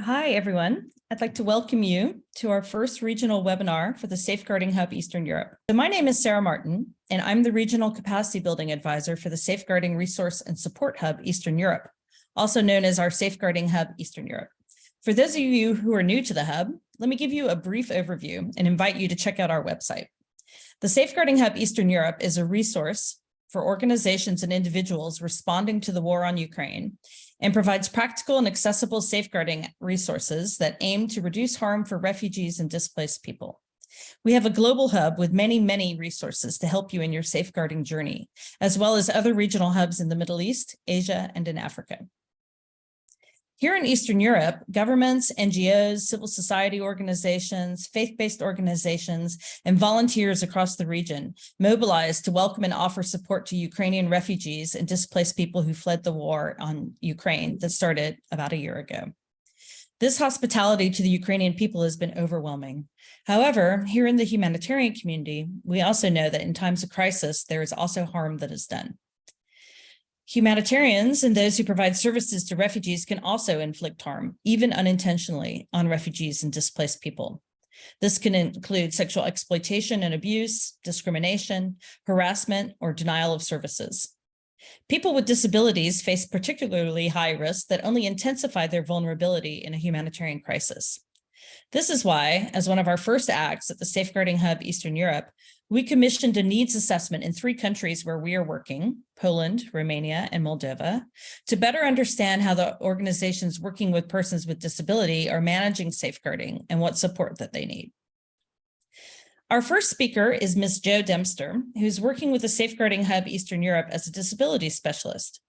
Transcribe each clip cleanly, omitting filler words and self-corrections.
Hi, everyone. I'd like to welcome you to our first regional webinar for the Safeguarding Hub Eastern Europe. So my name is Sarah Martin, and I'm the Regional Capacity Building Advisor for the Safeguarding Resource and Support Hub Eastern Europe, also known as our Safeguarding Hub Eastern Europe. For those of you who are new to the Hub, let me give you a brief overview and invite you to check out our website. The Safeguarding Hub Eastern Europe is a resource for organizations and individuals responding to the war on Ukraine and provides practical and accessible safeguarding resources that aim to reduce harm for refugees and displaced people. We have a global hub with many resources to help you in your safeguarding journey, as well as other regional hubs in the Middle East, Asia, and in Africa. Here in Eastern Europe, governments, NGOs, civil society organizations, faith-based organizations, and volunteers across the region mobilize to welcome and offer support to Ukrainian refugees and displaced people who fled the war on Ukraine that started about a year ago. This hospitality to the Ukrainian people has been overwhelming. However, here in the humanitarian community, we also know that in times of crisis, there is also harm that is done. Humanitarians and those who provide services to refugees can also inflict harm, even unintentionally, on refugees and displaced people. This can include sexual exploitation and abuse, discrimination, harassment, or denial of services. People with disabilities face particularly high risks that only intensify their vulnerability in a humanitarian crisis. This is why, as one of our first acts at the Safeguarding Hub Eastern Europe, we commissioned a needs assessment in 3 countries where we are working, Poland, Romania, and Moldova, to better understand how the organizations working with persons with disability are managing safeguarding and what support that they need. Our first speaker is Ms. Jo Dempster, who's working with the Safeguarding Hub Eastern Europe as a disability specialist.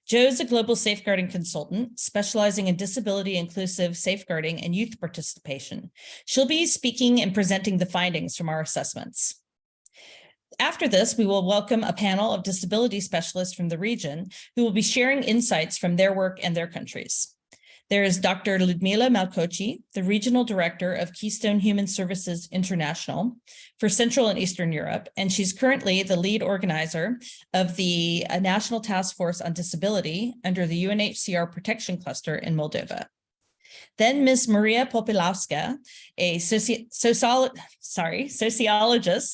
Jo is a global safeguarding consultant specializing in disability inclusive safeguarding and youth participation. She'll be speaking and presenting the findings from our assessments. After this, we will welcome a panel of disability specialists from the region who will be sharing insights from their work and their countries. There is Dr. Ludmilla Malcoci, the Regional Director of Keystone Human Services International for Central and Eastern Europe, and she's currently the lead organizer of the National Task Force on Disability under the UNHCR Protection Cluster in Moldova. Then Ms. Maria Popielawska, a sociologist,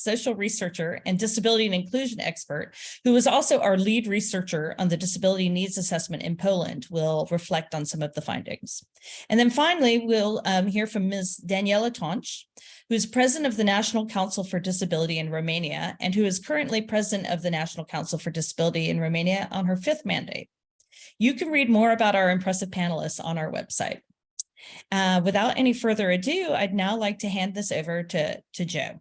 social researcher, and disability and inclusion expert, who is also our lead researcher on the disability needs assessment in Poland, will reflect on some of the findings. And then finally, we'll hear from Ms. Daniela Tontsch, who is president of the National Council for Disability in Romania, and who is currently president of the National Council for Disability in Romania on her 5th mandate. You can read more about our impressive panelists on our website. Without any further ado, I'd now like to hand this over to Jo.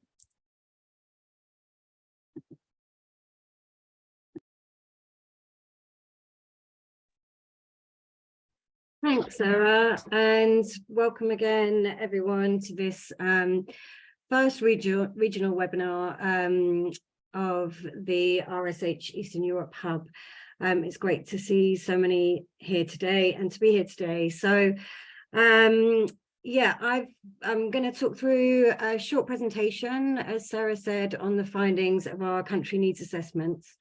Thanks, Sarah, and welcome again, everyone, to this first regional webinar of the RSH Eastern Europe Hub. It's great to see so many here today and to be here today. So, yeah, I'm going to talk through a short presentation, as Sarah said, on the findings of our country needs assessments,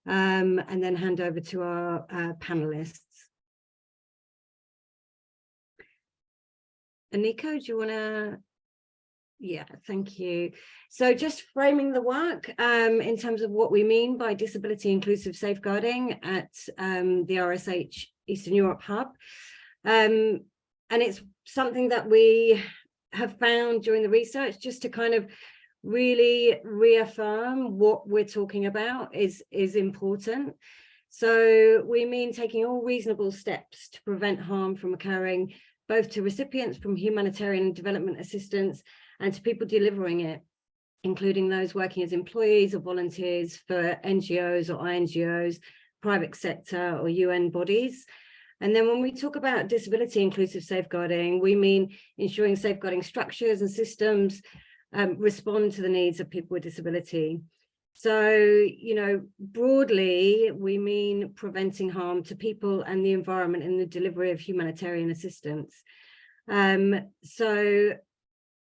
and then hand over to our panelists. Nico, do you want to? Yeah, thank you. So just framing the work in terms of what we mean by disability inclusive safeguarding at the RSH Eastern Europe Hub. And it's something that we have found during the research, just to kind of really reaffirm what we're talking about is important. So we mean taking all reasonable steps to prevent harm from occurring, both to recipients from humanitarian and development assistance and to people delivering it, including those working as employees or volunteers for NGOs or INGOs, private sector or UN bodies. And then when we talk about disability inclusive safeguarding, we mean ensuring safeguarding structures and systems respond to the needs of people with disability. So, you know, broadly, we mean preventing harm to people and the environment in the delivery of humanitarian assistance. So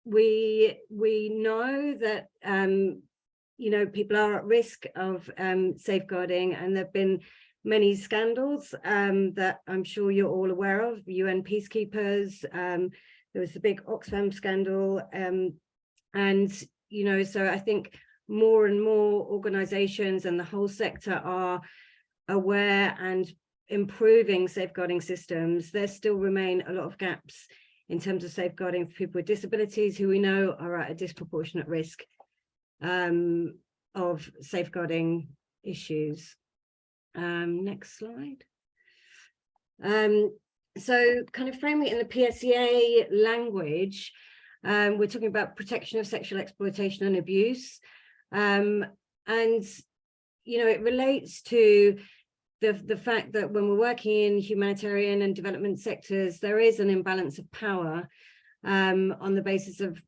we know that, you know, people are at risk of safeguarding, and there've been many scandals that I'm sure you're all aware of, UN peacekeepers, there was the big Oxfam scandal, and, you know, so I think more and more organizations and the whole sector are aware and improving safeguarding systems. There still remain a lot of gaps in terms of safeguarding for people with disabilities who we know are at a disproportionate risk of safeguarding issues. Next slide. So kind of framing it in the PSEA language, we're talking about protection of sexual exploitation and abuse. And, you know, it relates to the fact that when we're working in humanitarian and development sectors, there is an imbalance of power on the basis of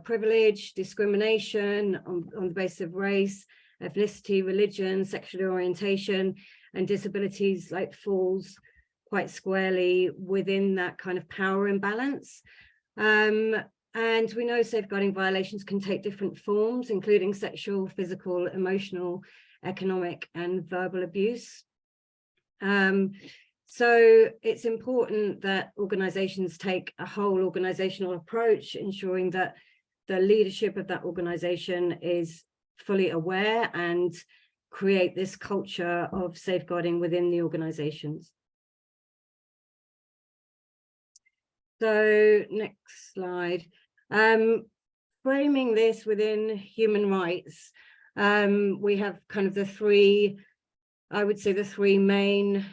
privilege, discrimination, on the basis of race, ethnicity, religion, sexual orientation, and disabilities like falls quite squarely within that kind of power imbalance. And we know safeguarding violations can take different forms, including sexual, physical, emotional, economic, and verbal abuse. So it's important that organizations take a whole organizational approach, ensuring that the leadership of that organization is fully aware and create this culture of safeguarding within the organizations. So next slide. Framing this within human rights, we have kind of the three, I would say the three main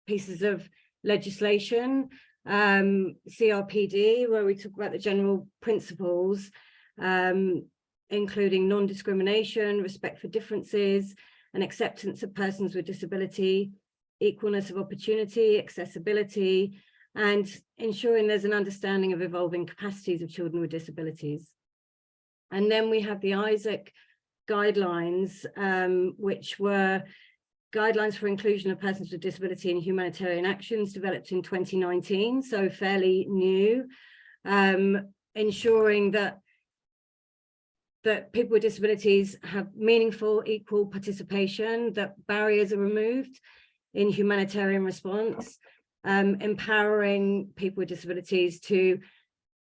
pieces of legislation. CRPD, where we talk about the general principles, including non-discrimination, respect for differences, and acceptance of persons with disability, equalness of opportunity, accessibility, and ensuring there's an understanding of evolving capacities of children with disabilities. And then we have the Isaac guidelines, which were guidelines for inclusion of persons with disability in humanitarian actions, developed in 2019, so fairly new, ensuring that people with disabilities have meaningful, equal participation, that barriers are removed in humanitarian response, empowering people with disabilities to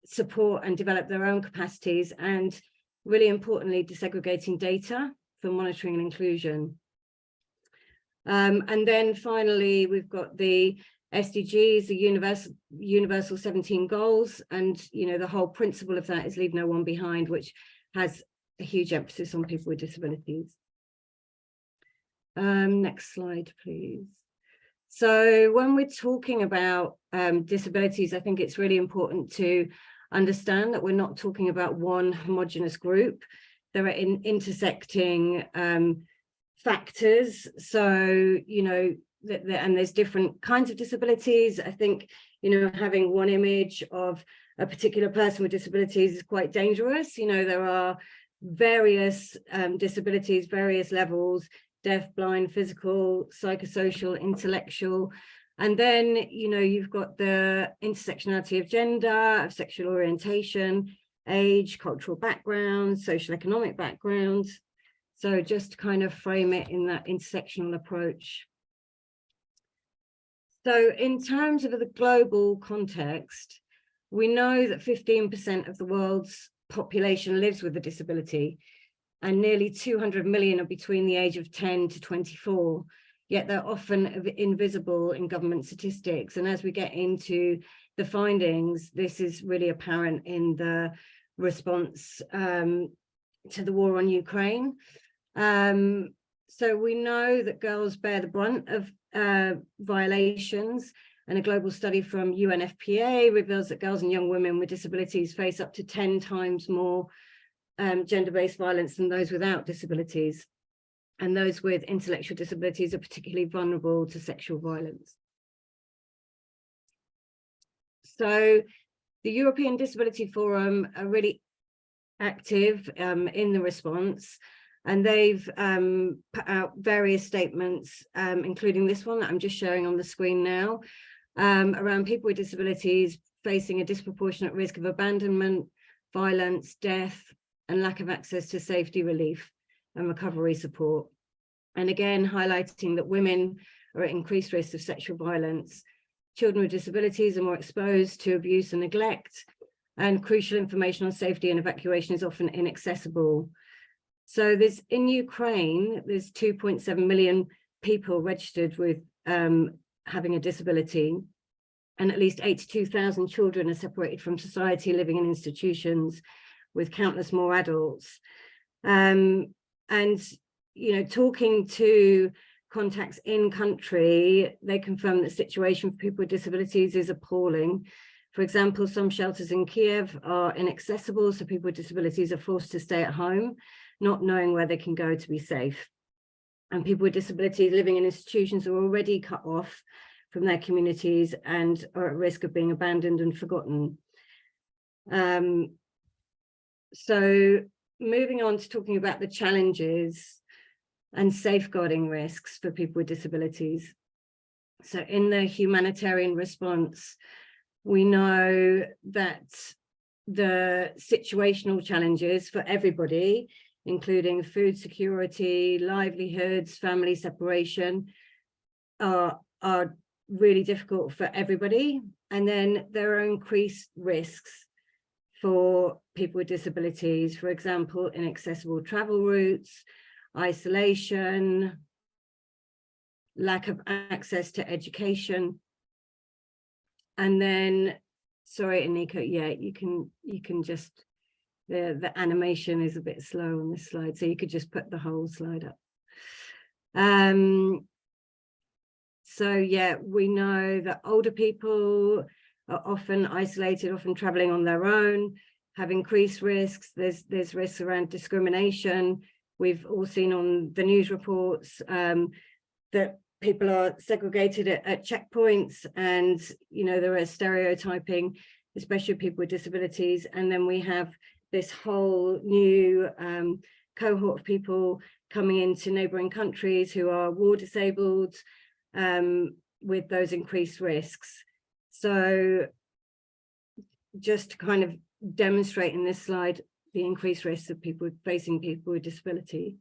support and develop their own capacities, and really importantly, desegregating data for monitoring and inclusion. And then finally, we've got the SDGs, the universal 17 goals, and you know the whole principle of that is leave no one behind, which has a huge emphasis on people with disabilities. Next slide, please. So when we're talking about disabilities, I think it's really important to understand that we're not talking about one homogeneous group. There are intersecting factors. So, you know, and there's different kinds of disabilities. I think, you know, having one image of a particular person with disabilities is quite dangerous. You know, there are various disabilities, various levels, deaf, blind, physical, psychosocial, intellectual. And then, you know, you've got the intersectionality of gender, of sexual orientation, age, cultural background, social economic background. So just to kind of frame it in that intersectional approach. So in terms of the global context, we know that 15% of the world's population lives with a disability, and nearly 200 million are between the age of 10 to 24, yet they're often invisible in government statistics. And as we get into the findings, this is really apparent in the response to the war on Ukraine. So we know that girls bear the brunt of violations, and a global study from UNFPA reveals that girls and young women with disabilities face up to 10 times more gender-based violence than those without disabilities. And those with intellectual disabilities are particularly vulnerable to sexual violence. So the European Disability Forum are really active in the response, and they've put out various statements, including this one that I'm just showing on the screen now, around people with disabilities facing a disproportionate risk of abandonment, violence, death, and lack of access to safety, relief, and recovery support. And again, highlighting that women are at increased risk of sexual violence. Children with disabilities are more exposed to abuse and neglect, and crucial information on safety and evacuation is often inaccessible. So there's, in Ukraine, there's 2.7 million people registered with having a disability, and at least 82,000 children are separated from society, living in institutions with countless more adults. And, you know, talking to contacts in country, they confirm that the situation for people with disabilities is appalling. For example, some shelters in Kiev are inaccessible, so people with disabilities are forced to stay at home, not knowing where they can go to be safe. And people with disabilities living in institutions are already cut off from their communities and are at risk of being abandoned and forgotten. So moving on to talking about the challenges and safeguarding risks for people with disabilities. So in the humanitarian response, we know that the situational challenges for everybody, including food security, livelihoods, family separation, are really difficult for everybody. And then there are increased risks for people with disabilities, for example, inaccessible travel routes, isolation, lack of access to education. And then, sorry, Anika, yeah, you can just, the animation is a bit slow on this slide, so you could just put the whole slide up. So yeah, we know that older people are often isolated, often traveling on their own, have increased risks. There's risks around discrimination. We've all seen on the news reports that people are segregated at checkpoints, and you know, there is stereotyping, especially people with disabilities. And then we have this whole new cohort of people coming into neighboring countries who are war disabled, with those increased risks. So just to kind of demonstrate in this slide the increased risks of people facing people with disability.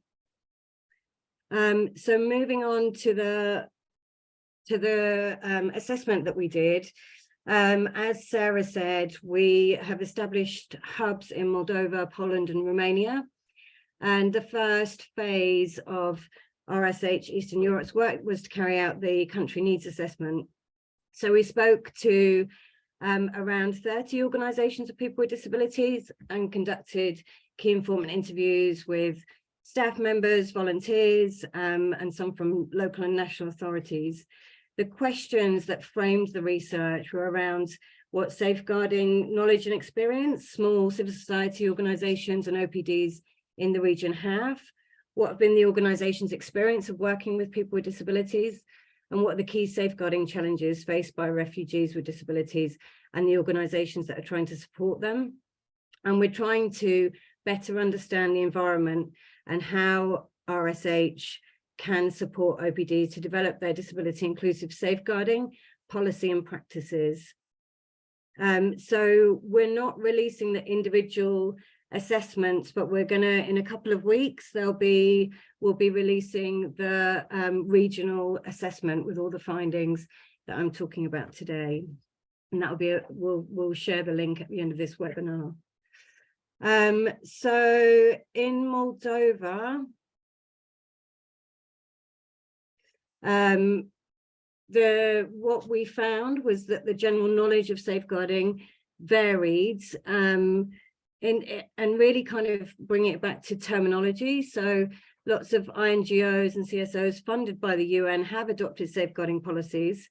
So moving on to the assessment that we did, as Sarah said, we have established hubs in Moldova, Poland, and Romania. And the first phase of RSH Eastern Europe's work was to carry out the country needs assessment. So we spoke to around 30 organisations of people with disabilities and conducted key informant interviews with staff members, volunteers, and some from local and national authorities. The questions that framed the research were around what safeguarding knowledge and experience small civil society organisations and OPDs in the region have, what have been the organisation's experience of working with people with disabilities, and what are the key safeguarding challenges faced by refugees with disabilities and the organisations that are trying to support them. And we're trying to better understand the environment and how RSH can support OPDs to develop their disability inclusive safeguarding policy and practices. So we're not releasing the individual assessments, but we're gonna, in a couple of weeks, we'll be releasing the regional assessment with all the findings that I'm talking about today. And that'll be, we'll share the link at the end of this webinar. So in Moldova, what we found was that the general knowledge of safeguarding varied, and really kind of bring it back to terminology. So lots of INGOs and CSOs funded by the UN have adopted safeguarding policies.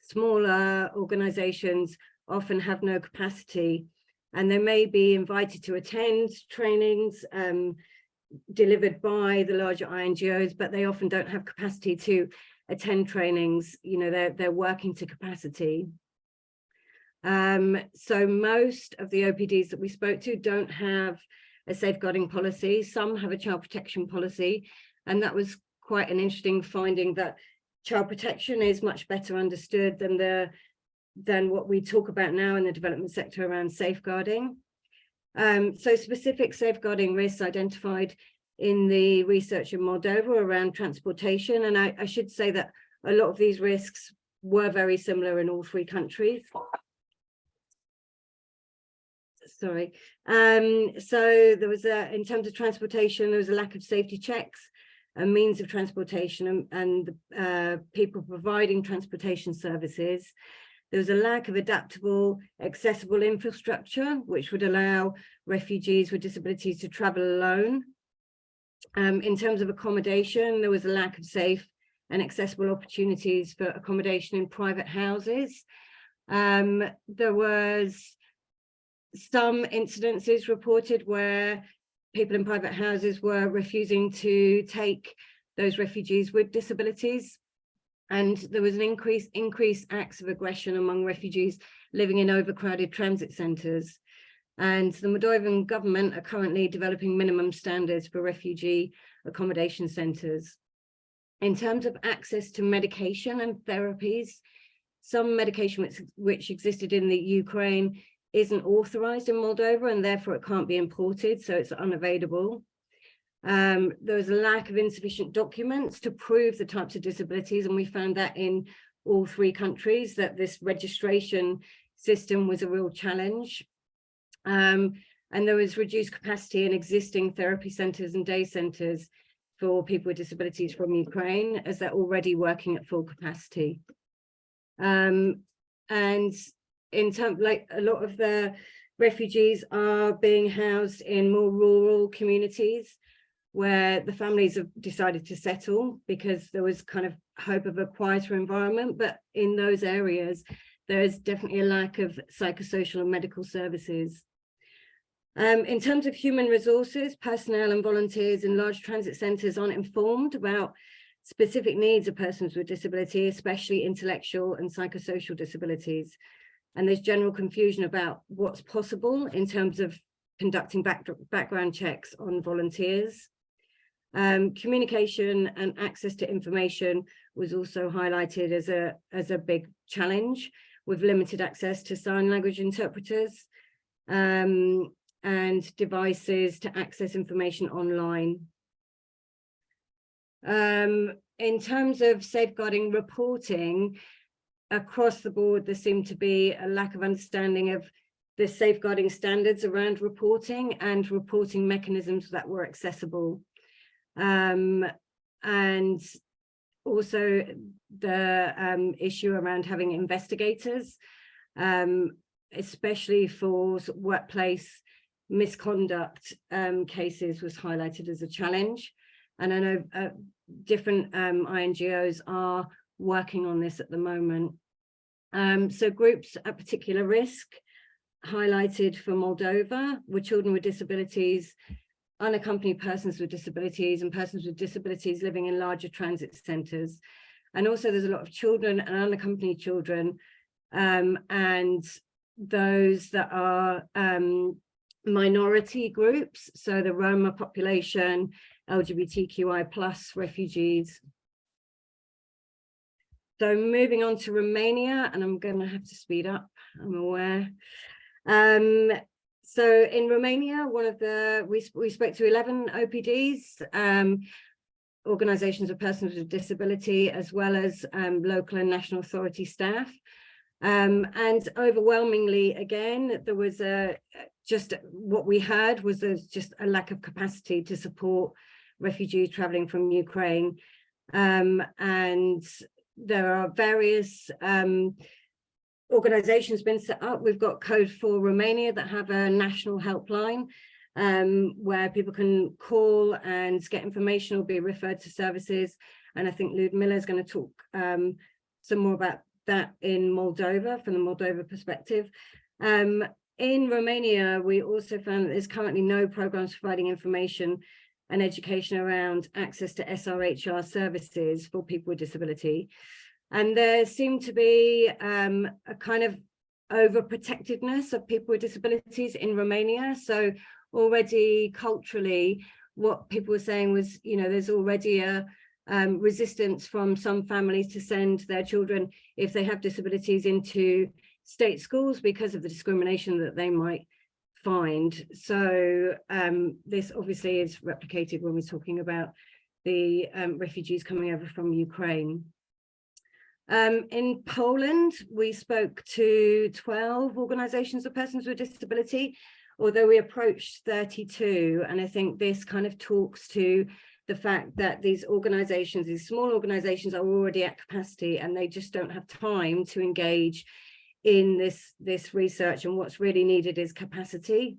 Smaller organizations often have no capacity, and they may be invited to attend trainings delivered by the larger INGOs, but they often don't have capacity to attend trainings. You know, they're working to capacity. So most of the OPDs that we spoke to don't have a safeguarding policy. Some have a child protection policy, and that was quite an interesting finding, that child protection is much better understood than what we talk about now in the development sector around safeguarding. So specific safeguarding risks identified in the research in Moldova around transportation, and I should say that a lot of these risks were very similar in all three countries. Sorry. So there was in terms of transportation, there was a lack of safety checks and means of transportation and people providing transportation services. There was a lack of adaptable, accessible infrastructure, which would allow refugees with disabilities to travel alone. In terms of accommodation, there was a lack of safe and accessible opportunities for accommodation in private houses. There was some incidences reported where people in private houses were refusing to take those refugees with disabilities. And there was an increased acts of aggression among refugees living in overcrowded transit centres. And the Moldovan government are currently developing minimum standards for refugee accommodation centres. In terms of access to medication and therapies, some medication which existed in the Ukraine isn't authorised in Moldova, and therefore it can't be imported, so it's unavailable. There was a lack of insufficient documents to prove the types of disabilities, and we found that in all three countries, that this registration system was a real challenge. And there was reduced capacity in existing therapy centres and day centres for people with disabilities from Ukraine, as they're already working at full capacity. And in terms, like, a lot of the refugees are being housed in more rural communities where the families have decided to settle because there was kind of hope of a quieter environment. But in those areas, there is definitely a lack of psychosocial and medical services. In terms of human resources, personnel and volunteers in large transit centres aren't informed about specific needs of persons with disability, especially intellectual and psychosocial disabilities. And there's general confusion about what's possible in terms of conducting background checks on volunteers. Communication and access to information was also highlighted as a big challenge, with limited access to sign language interpreters and devices to access information online. In terms of safeguarding reporting, across the board, there seemed to be a lack of understanding of the safeguarding standards around reporting and reporting mechanisms that were accessible. And also the issue around having investigators, especially for workplace misconduct cases, was highlighted as a challenge. And I know different INGOs are working on this at the moment. So groups at particular risk highlighted for Moldova were children with disabilities, unaccompanied persons with disabilities, and persons with disabilities living in larger transit centres. And also there's a lot of children and unaccompanied children, and those that are minority groups, so the Roma population, LGBTQI+ refugees. So moving on to Romania, and I'm going to have to speed up, I'm aware. So in Romania, we spoke to 11 OPDs, organisations of persons with disability, as well as local and national authority staff. And overwhelmingly, again, there was just what we heard was there's just a lack of capacity to support refugees travelling from Ukraine. And there are various organisations been set up. We've got Code for Romania that have a national helpline where people can call and get information or be referred to services. And I think Ludmilla is going to talk some more about that in Moldova, from the Moldova perspective. In Romania, we also found that there's currently no programs providing information and education around access to SRHR services for people with disability. And there seemed to be a kind of overprotectedness of people with disabilities in Romania. So already culturally, what people were saying was, you know, there's already a resistance from some families to send their children, if they have disabilities, into state schools because of the discrimination that they might find. So this obviously is replicated when we're talking about the refugees coming over from Ukraine. In Poland, we spoke to 12 organizations of persons with disability, although we approached 32. And I think this kind of talks to the fact that these organizations, these small organizations, are already at capacity and they just don't have time to engage in this research, and what's really needed is capacity.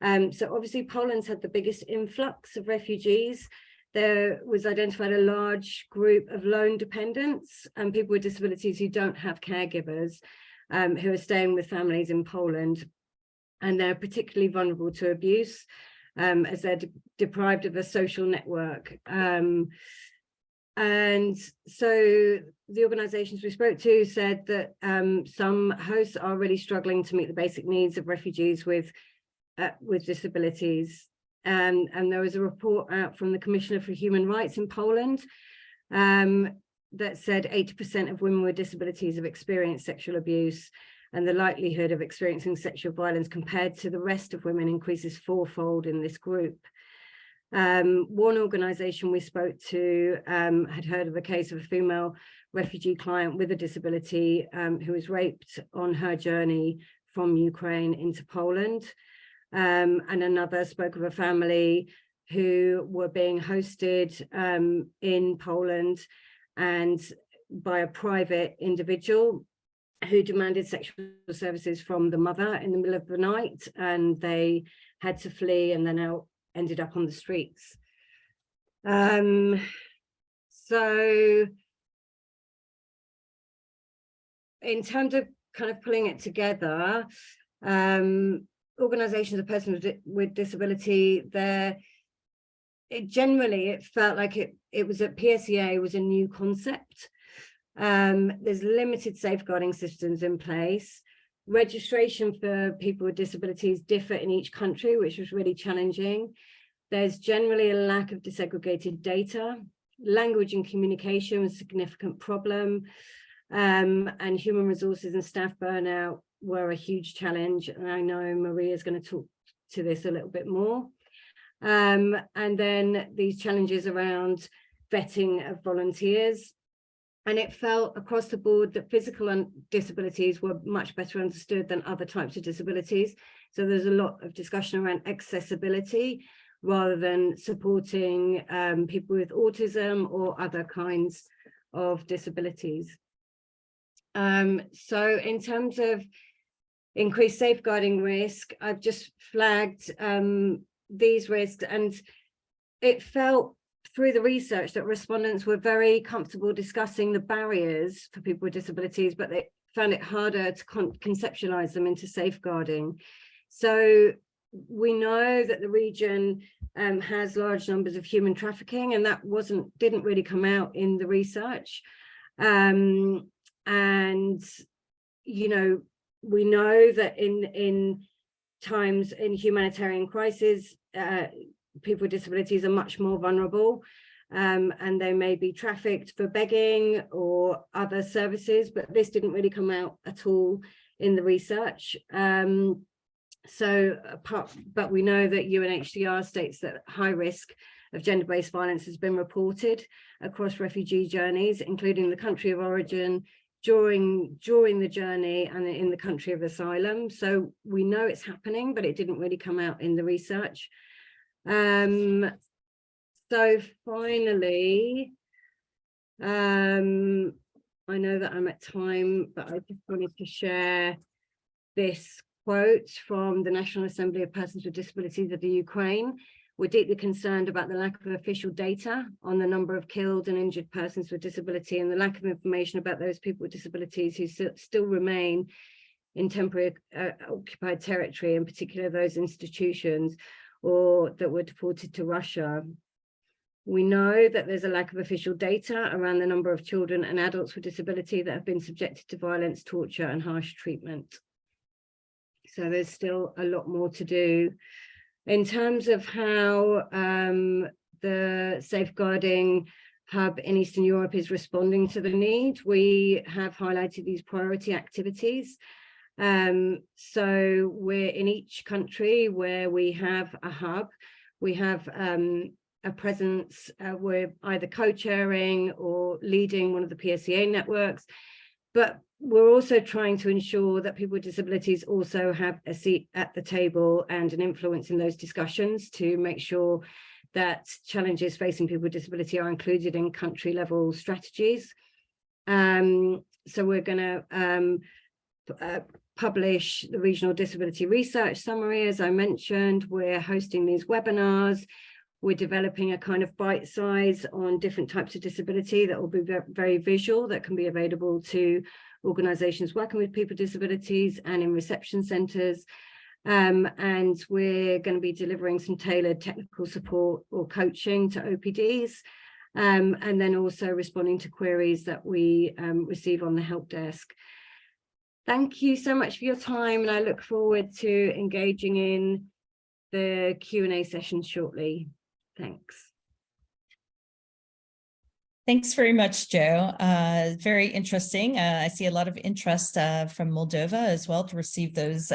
So obviously Poland's had the biggest influx of refugees. There was identified a large group of lone dependents and people with disabilities who don't have caregivers, who are staying with families in Poland, and they're particularly vulnerable to abuse, as they're deprived of a social network. And so the organizations we spoke to said that some hosts are really struggling to meet the basic needs of refugees with disabilities. And there was a report out from the Commissioner for Human Rights in Poland that said 80% of women with disabilities have experienced sexual abuse, and the likelihood of experiencing sexual violence compared to the rest of women increases fourfold in this group. One organization we spoke to had heard of a case of a female refugee client with a disability who was raped on her journey from Ukraine into Poland. And another spoke of a family who were being hosted in Poland and by a private individual who demanded sexual services from the mother in the middle of the night, and they had to flee and then ended up on the streets. So in terms of kind of pulling it together, organizations of persons with disability, it felt like it was at PSEA was a new concept. There's limited safeguarding systems in place. Registration for people with disabilities differ in each country, which was really challenging. There's generally a lack of disaggregated data. Language and communication was a significant problem. And human resources and staff burnout were a huge challenge. And I know Maria is going to talk to this a little bit more. And then these challenges around vetting of volunteers. And it felt across the board that physical disabilities were much better understood than other types of disabilities. So there's a lot of discussion around accessibility rather than supporting people with autism or other kinds of disabilities. So in terms of increased safeguarding risk, I've just flagged these risks, and it felt through the research that respondents were very comfortable discussing the barriers for people with disabilities, but they found it harder to conceptualize them into safeguarding. So we know that the region has large numbers of human trafficking, and that didn't really come out in the research. And you know, we know that in times in humanitarian crisis, people with disabilities are much more vulnerable, and they may be trafficked for begging or other services, but this didn't really come out at all in the research. But we know that UNHCR states that high risk of gender-based violence has been reported across refugee journeys, including the country of origin, during the journey, and in the country of asylum. So we know it's happening, but it didn't really come out in the research. So finally, I know that I'm at time, but I just wanted to share this quote from the National Assembly of Persons with Disabilities of the Ukraine. We're deeply concerned about the lack of official data on the number of killed and injured persons with disability, and the lack of information about those people with disabilities who still remain in temporary occupied territory, in particular those institutions or that were deported to Russia. We know that there's a lack of official data around the number of children and adults with disability that have been subjected to violence, torture, and harsh treatment. So there's still a lot more to do. In terms of how the safeguarding hub in Eastern Europe is responding to the need, we have highlighted these priority activities. So we're in each country where we have a hub, we have a presence. We're either co-chairing or leading one of the PSCA networks, but we're also trying to ensure that people with disabilities also have a seat at the table and an influence in those discussions to make sure that challenges facing people with disability are included in country level strategies. So we're going to publish the regional disability research summary, as I mentioned. We're hosting these webinars. We're developing a kind of bite size on different types of disability that will be very visual, that can be available to organisations working with people with disabilities and in reception centres. And we're going to be delivering some tailored technical support or coaching to OPDs, and then also responding to queries that we receive on the help desk. Thank you so much for your time, and I look forward to engaging in the Q&A session shortly. Thanks. Thanks very much, Joe. Very interesting. I see a lot of interest from Moldova as well to receive those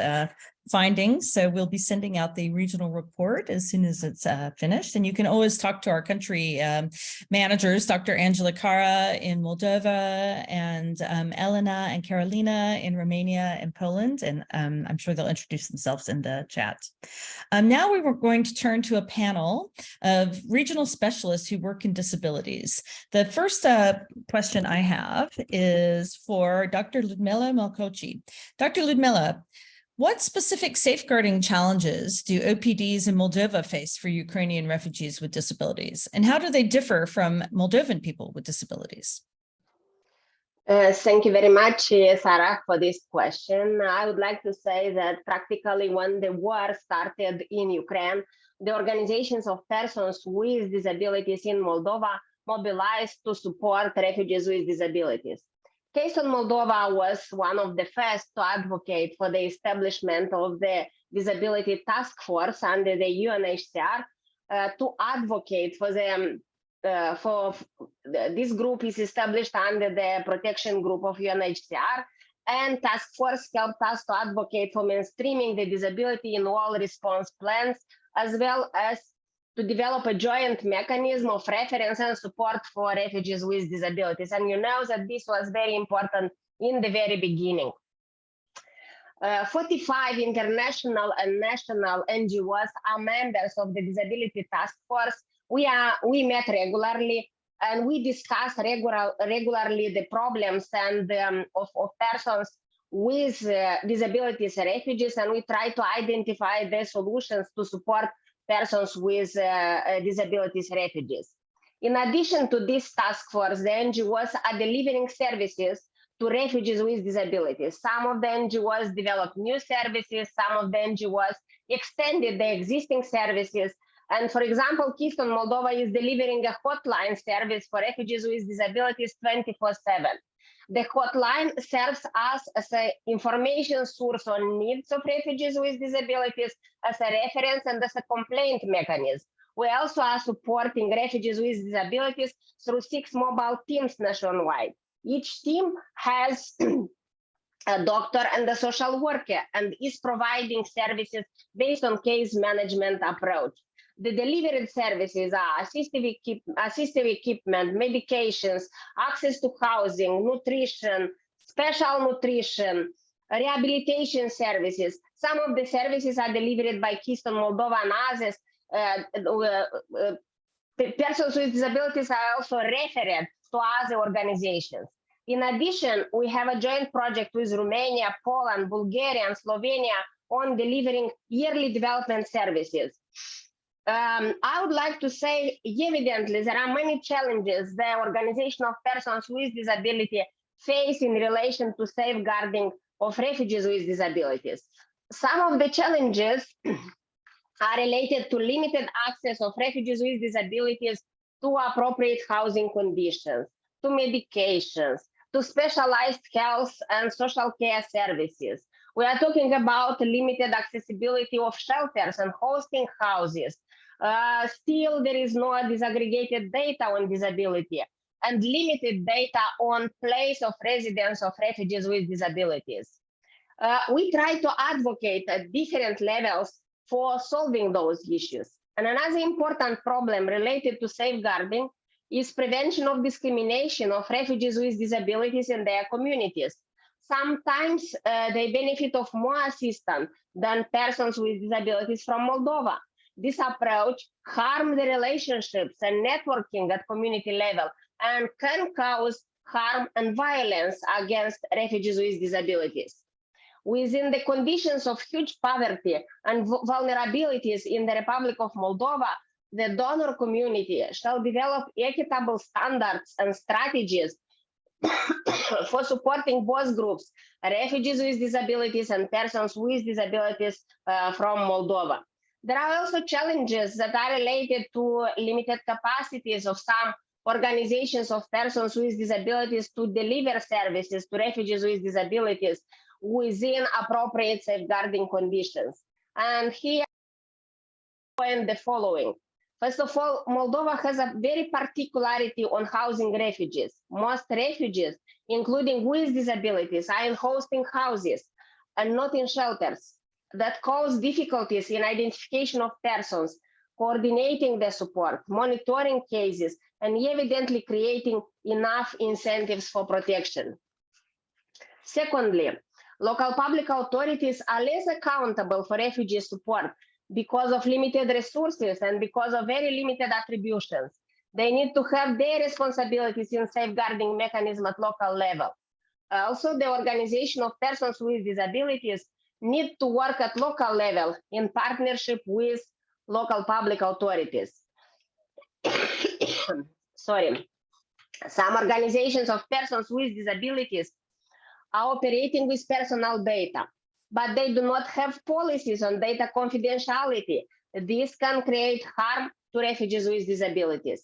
findings. So we'll be sending out the regional report as soon as it's finished. And you can always talk to our country managers, Dr. Angela Kara in Moldova and Elena and Carolina in Romania and Poland. And I'm sure they'll introduce themselves in the chat. Now we were going to turn to a panel of regional specialists who work in disabilities. The first question I have is for Dr. Ludmilla Malcoci. Dr. Ludmilla, what specific safeguarding challenges do OPDs in Moldova face for Ukrainian refugees with disabilities? And how do they differ from Moldovan people with disabilities? Thank you very much, Sarah, for this question. I would like to say that practically when the war started in Ukraine, the organizations of persons with disabilities in Moldova mobilized to support refugees with disabilities. Keystone Moldova was one of the first to advocate for the establishment of the Disability Task Force under the UNHCR to advocate for them. This group is established under the protection group of UNHCR, and task force helped us to advocate for mainstreaming the disability in all response plans, as well as to develop a joint mechanism of reference and support for refugees with disabilities. And you know that this was very important in the very beginning. 45 international and national NGOs are members of the Disability Task Force. We met regularly and we discuss regularly the problems and of persons with disabilities and refugees, and we try to identify the solutions to support persons with disabilities refugees. In addition to this task force, the NGOs are delivering services to refugees with disabilities. Some of the NGOs developed new services, some of the NGOs extended the existing services. And for example, Keystone Moldova is delivering a hotline service for refugees with disabilities 24/7. The hotline serves us as an information source on needs of refugees with disabilities, as a reference and as a complaint mechanism. We also are supporting refugees with disabilities through 6 mobile teams nationwide. Each team has a doctor and a social worker and is providing services based on case management approach. The delivered services are assistive equipment, medications, access to housing, nutrition, special nutrition, rehabilitation services. Some of the services are delivered by Keystone Moldova and others. Persons with disabilities are also referred to other organizations. In addition, we have a joint project with Romania, Poland, Bulgaria, and Slovenia on delivering yearly development services. I would like to say, evidently, there are many challenges the organization of persons with disability face in relation to safeguarding of refugees with disabilities. Some of the challenges are related to limited access of refugees with disabilities to appropriate housing conditions, to medications, to specialized health and social care services. We are talking about limited accessibility of shelters and hosting houses. Still, there is no disaggregated data on disability and limited data on place of residence of refugees with disabilities. We try to advocate at different levels for solving those issues. And another important problem related to safeguarding is prevention of discrimination of refugees with disabilities in their communities. Sometimes they benefit of more assistance than persons with disabilities from Moldova. This approach harms the relationships and networking at community level and can cause harm and violence against refugees with disabilities. Within the conditions of huge poverty and vulnerabilities in the Republic of Moldova, the donor community shall develop equitable standards and strategies for supporting both groups, refugees with disabilities and persons with disabilities from Moldova. There are also challenges that are related to limited capacities of some organizations of persons with disabilities to deliver services to refugees with disabilities within appropriate safeguarding conditions. And here I point the following. First of all, Moldova has a very particularity on housing refugees. Most refugees, including with disabilities, are in hosting houses and not in shelters. That cause difficulties in identification of persons, coordinating the support, monitoring cases, and evidently creating enough incentives for protection. Secondly, local public authorities are less accountable for refugee support because of limited resources and because of very limited attributions. They need to have their responsibilities in safeguarding mechanism at local level. Also, the organization of persons with disabilities need to work at local level in partnership with local public authorities. Sorry. Some organizations of persons with disabilities are operating with personal data, but they do not have policies on data confidentiality. This can create harm to refugees with disabilities.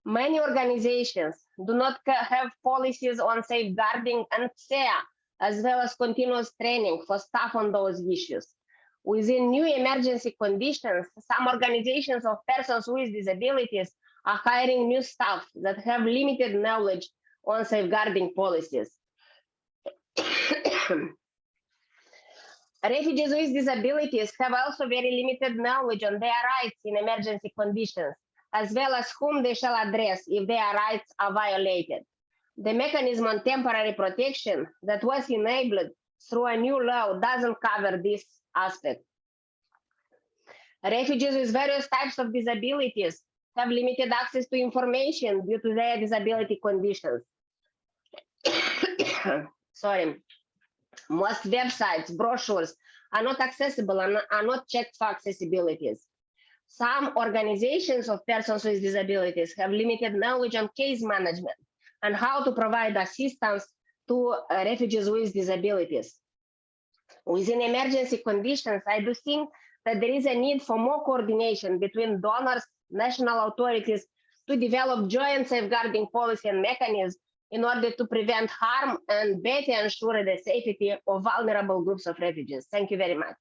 Many organizations do not have policies on safeguarding and care, as well as continuous training for staff on those issues. Within new emergency conditions, some organizations of persons with disabilities are hiring new staff that have limited knowledge on safeguarding policies. Refugees with disabilities have also very limited knowledge on their rights in emergency conditions, as well as whom they shall address if their rights are violated. The mechanism on temporary protection that was enabled through a new law doesn't cover this aspect. Refugees with various types of disabilities have limited access to information due to their disability conditions. Sorry. Most websites, brochures are not accessible and are not checked for accessibilities. Some organizations of persons with disabilities have limited knowledge on case management and how to provide assistance to refugees with disabilities. Within emergency conditions, I do think that there is a need for more coordination between donors, national authorities to develop joint safeguarding policy and mechanisms in order to prevent harm and better ensure the safety of vulnerable groups of refugees. Thank you very much.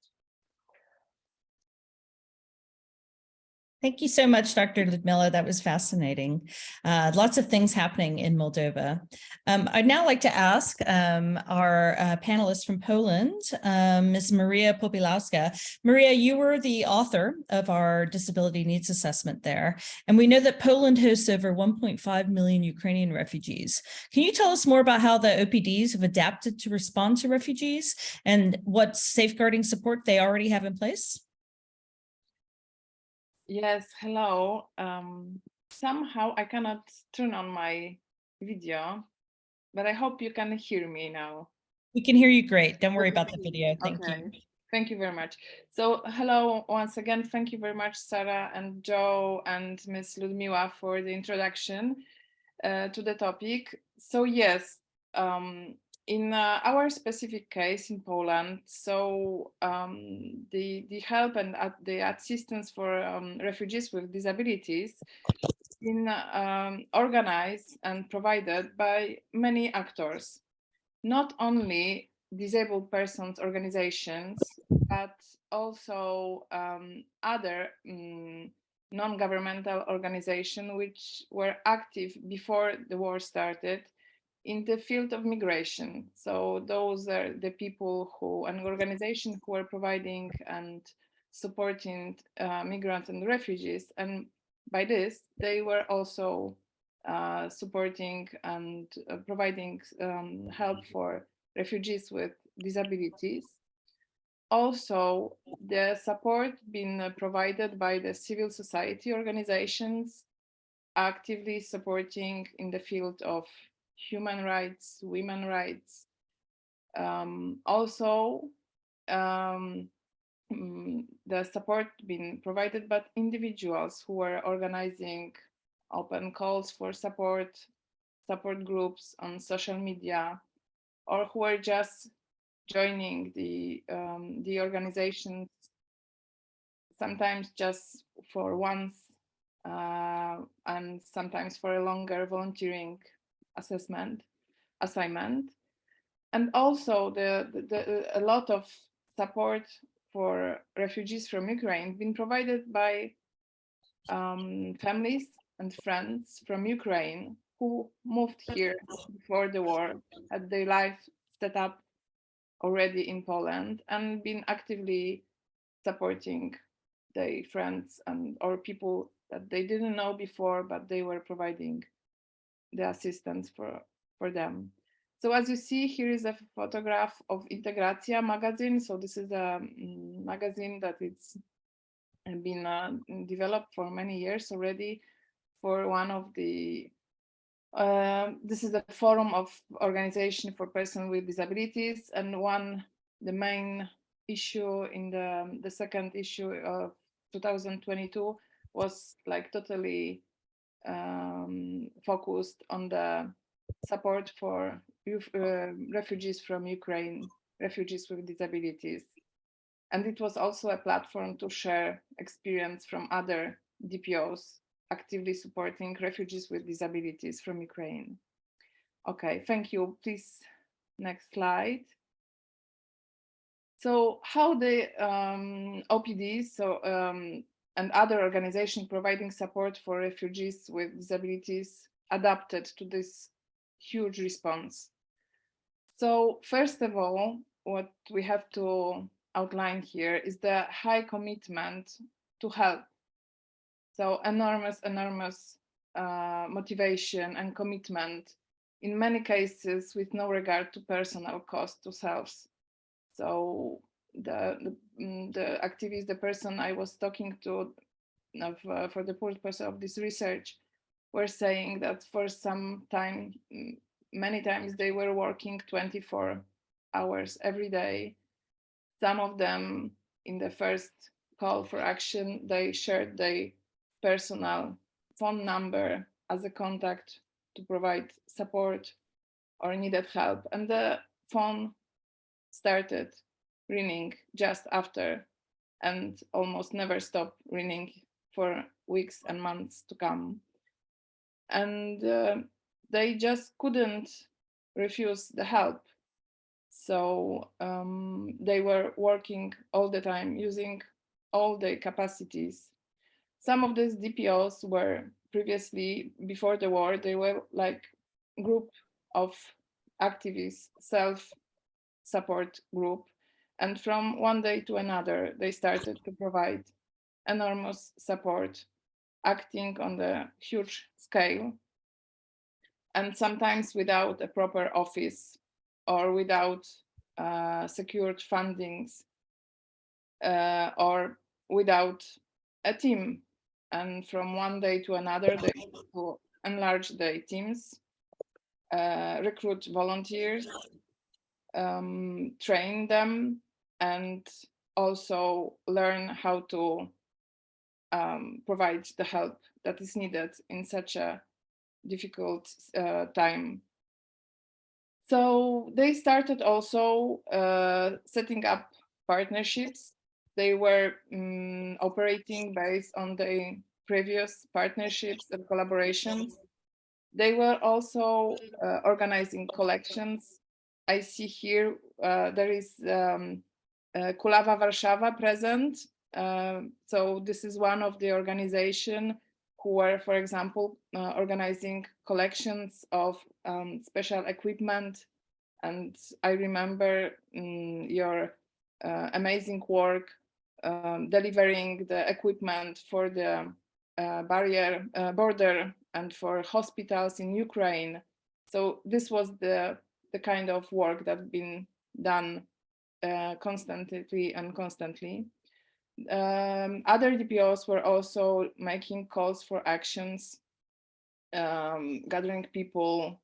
Thank you so much, Dr. Ludmilla. That was fascinating. Lots of things happening in Moldova. I'd now like to ask our panelist from Poland, Ms. Maria Popielawska. Maria, you were the author of our disability needs assessment there, and we know that Poland hosts over 1.5 million Ukrainian refugees. Can you tell us more about how the OPDs have adapted to respond to refugees and what safeguarding support they already have in place? Yes, hello. Somehow I cannot turn on my video, but I hope you can hear me now. We can hear you great. Don't worry about the video. Thank you. Thank you very much. So hello once again. Thank you very much, Sarah and Joe and Ms. Ludmilla for the introduction to the topic. So yes, in our specific case in Poland, so the help and the assistance for refugees with disabilities been organized and provided by many actors, not only disabled persons organizations, but also other non-governmental organizations which were active before the war started in the field of migration. So those are the people who, an organization who are providing and supporting migrants and refugees. And by this, they were also supporting and providing help for refugees with disabilities. Also, the support being provided by the civil society organizations actively supporting in the field of human rights, women rights. The support being provided by individuals who were organizing open calls for support groups on social media, or who were just joining the organizations, sometimes just for once and sometimes for a longer volunteering assignment. And also a lot of support for refugees from Ukraine been provided by families and friends from Ukraine who moved here before the war, had their life set up already in Poland, and been actively supporting their friends and or people that they didn't know before, but they were providing the assistance for them. So as you see, here is a photograph of Integracja magazine. So this is a magazine that it's been developed for many years already for one of the this is a forum of organization for persons with disabilities, and the main issue in the second issue of 2022 was like totally focused on the support for refugees from Ukraine, refugees with disabilities. And it was also a platform to share experience from other DPOs actively supporting refugees with disabilities from Ukraine. Okay, thank you. Please, next slide. So how the OPDs and other organizations providing support for refugees with disabilities adapted to this huge response. So first of all, what we have to outline here is the high commitment to help. So enormous motivation and commitment, in many cases with no regard to personal cost to selves. So the activist, the person I was talking to for the purpose of this research, were saying that for some time, many times they were working 24 hours every day. Some of them, in the first call for action, they shared their personal phone number as a contact to provide support or needed help. And the phone started ringing just after and almost never stopped ringing for weeks and months to come. And they just couldn't refuse the help. So they were working all the time, using all their capacities. Some of these DPOs were previously, before the war, they were like a group of activists, self-support group. And from one day to another, they started to provide enormous support, acting on the huge scale, and sometimes without a proper office or without secured fundings or without a team. And from one day to another, they had to enlarge their teams, recruit volunteers, train them, and also learn how to provide the help that is needed in such a difficult time. So they started also setting up partnerships. They were operating based on the previous partnerships and collaborations. They were also organizing collections. I see here there is Kulawa Warszawa present. So this is one of the organization who were, for example, organizing collections of special equipment. And I remember your amazing work delivering the equipment for the border and for hospitals in Ukraine. So this was the kind of work that's been done constantly. Other DPOs were also making calls for actions, gathering people,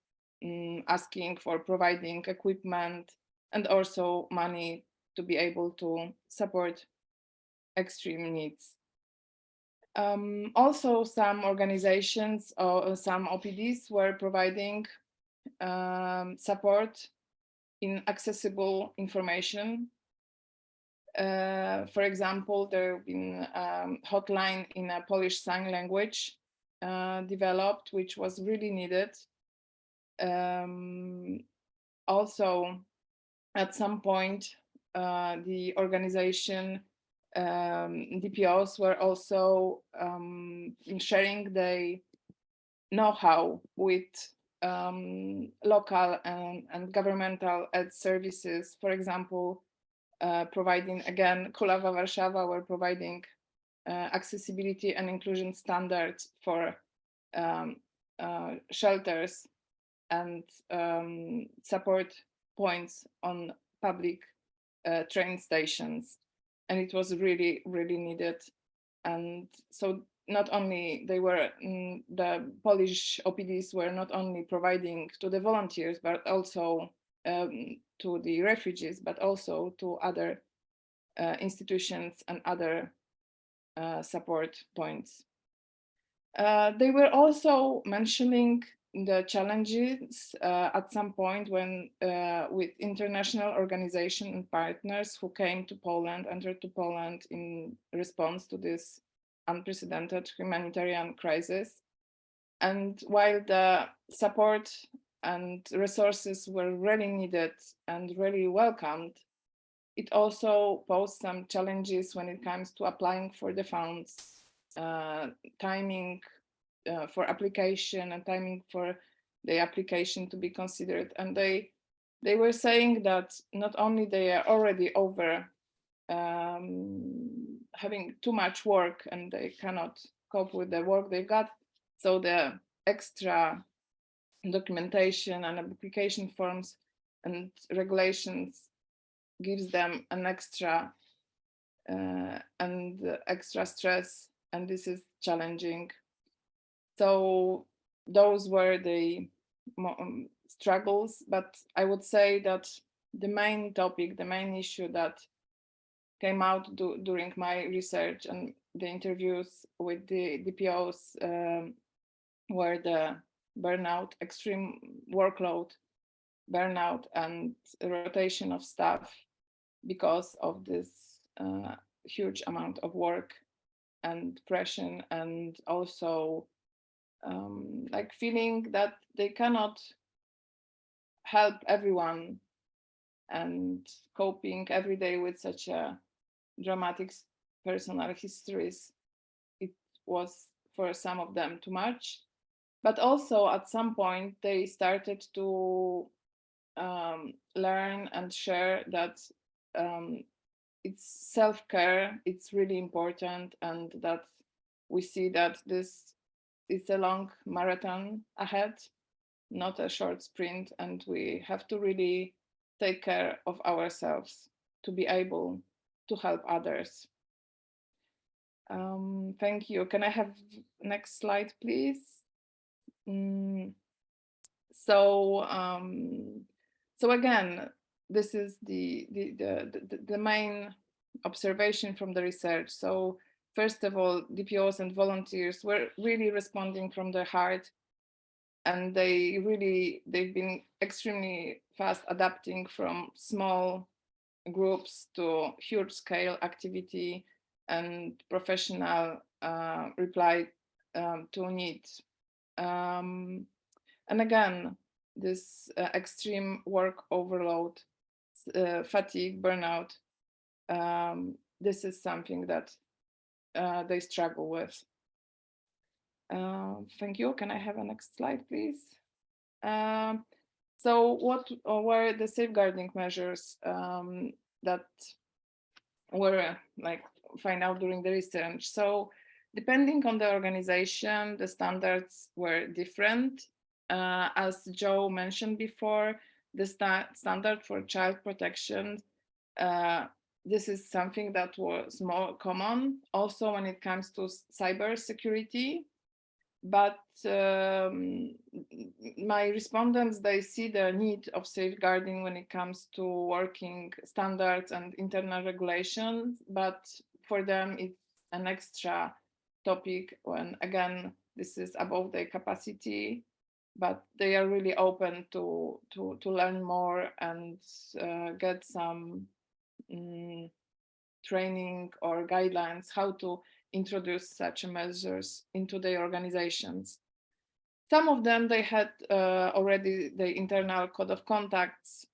asking for providing equipment and also money to be able to support extreme needs. Also, some organizations or some OPDs were providing support in accessible information. For example, there have been hotline in a Polish sign language developed, which was really needed. Also, at some point, the organization DPOs were also sharing the know-how with local and governmental aid services. For example, providing, again, Kulawa Warszawa were providing accessibility and inclusion standards for shelters and support points on public train stations. And it was really, really needed. And so not only they were, the Polish OPDs were not only providing to the volunteers, but also to the refugees, but also to other institutions and other support points. They were also mentioning the challenges at some point when with international organizations and partners who came to Poland, entered to Poland in response to this unprecedented humanitarian crisis. And while the support and resources were really needed and really welcomed, it also posed some challenges when it comes to applying for the funds, timing for application and timing for the application to be considered. And they were saying that not only they are already over having too much work and they cannot cope with the work they've got, so the extra documentation and application forms and regulations gives them an extra extra stress, and this is challenging. So those were the struggles, but I would say that the main topic, the main issue that came out during my research and the interviews with the DPOs were the burnout, extreme workload, burnout, and rotation of staff because of this huge amount of work and pressure, and also like feeling that they cannot help everyone and coping every day with such a dramatic personal histories. It was for some of them too much, but also at some point they started to learn and share that it's self-care, it's really important, and that we see that this is a long marathon ahead, not a short sprint, and we have to really take care of ourselves to be able to help others. Thank you. Can I have next slide, please? So again, this is the main observation from the research. So first of all, DPOs and volunteers were really responding from their heart, and they've been extremely fast adapting from small groups to huge scale activity and professional reply to needs. And again, this extreme work overload, fatigue, burnout, this is something that they struggle with. Thank you. Can I have a next slide, please? So what were the safeguarding measures that were like find out during the research. So depending on the organization, the standards were different. As Joe mentioned before, the standard for child protection, this is something that was more common also when it comes to cyber security. But my respondents, they see the need of safeguarding when it comes to working standards and internal regulations, but for them it's an extra topic when, again, this is above their capacity, but they are really open to learn more and get some training or guidelines how to introduce such measures into their organizations. Some of them, they had already the internal code of contacts,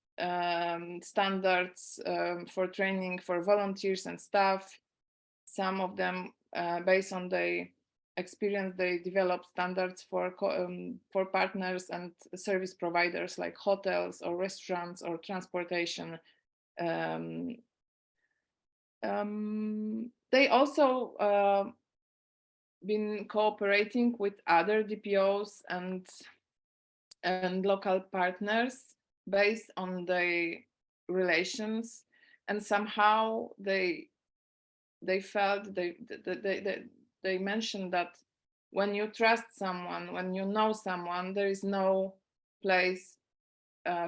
standards for training for volunteers and staff. Some of them, based on the experience, they developed standards for partners and service providers like hotels or restaurants or transportation. They also been cooperating with other DPOs and local partners based on the relations, and somehow they felt they mentioned that when you trust someone, when you know someone, there is no place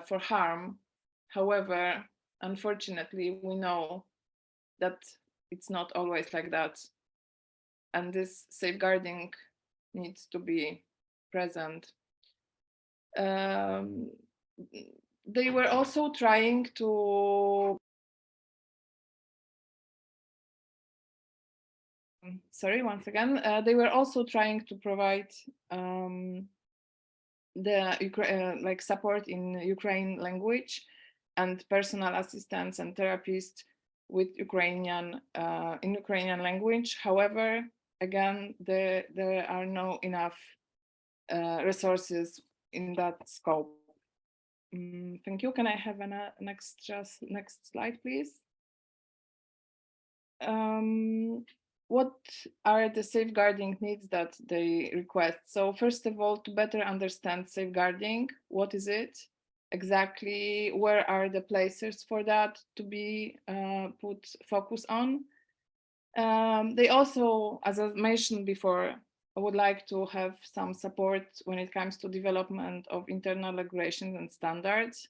for harm. However, unfortunately, we know that it's not always like that. And this safeguarding needs to be present. They were also trying to, sorry, once again, they were also trying to provide like support in Ukrainian language and personal assistants and therapists with Ukrainian in Ukrainian language. However, again, there are no enough resources in that scope. Thank you. Can I have an next slide, please? What are the safeguarding needs that they request? So first of all, to better understand safeguarding, what is it exactly? Where are the places for that to be put focus on? They also, as I mentioned before, would like to have some support when it comes to development of internal regulations and standards.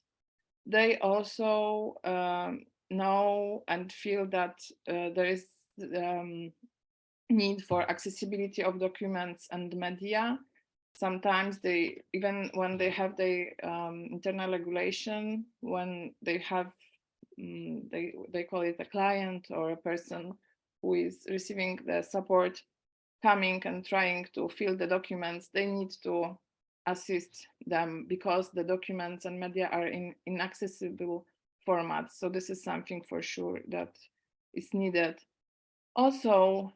They also know and feel that there is need for accessibility of documents and media. Sometimes they, even when they have the internal regulation, when they have, they call it a client or a person who is receiving the support, coming and trying to fill the documents, they need to assist them because the documents and media are in inaccessible formats. So this is something for sure that is needed. Also,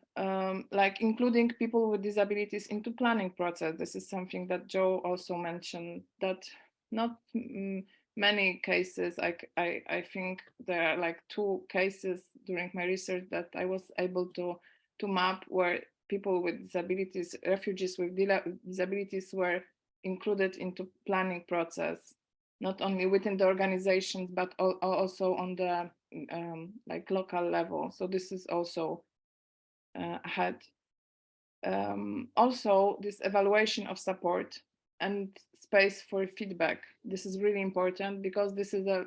like including people with disabilities into planning process. This is something that Joe also mentioned, that not many cases, I think there are like 2 cases during my research that I was able to map where people with disabilities, refugees with disabilities were included into planning process, not only within the organizations, but also on the like local level. So this is also had. Also, this evaluation of support and space for feedback. This is really important because this is a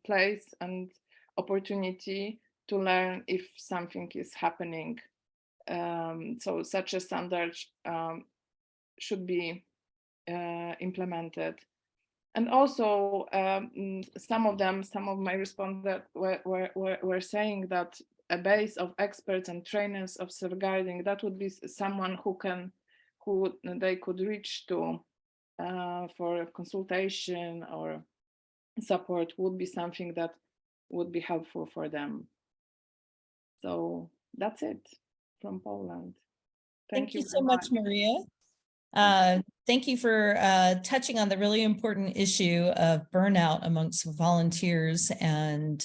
place and opportunity to learn if something is happening. So such a standard should be implemented. And also, some of my respondents were saying that a base of experts and trainers of safeguarding, that would be someone who they could reach to for consultation or support, would be something that would be helpful for them. So that's it from Poland. Thank you so much, Maria. Thank you for touching on the really important issue of burnout amongst volunteers and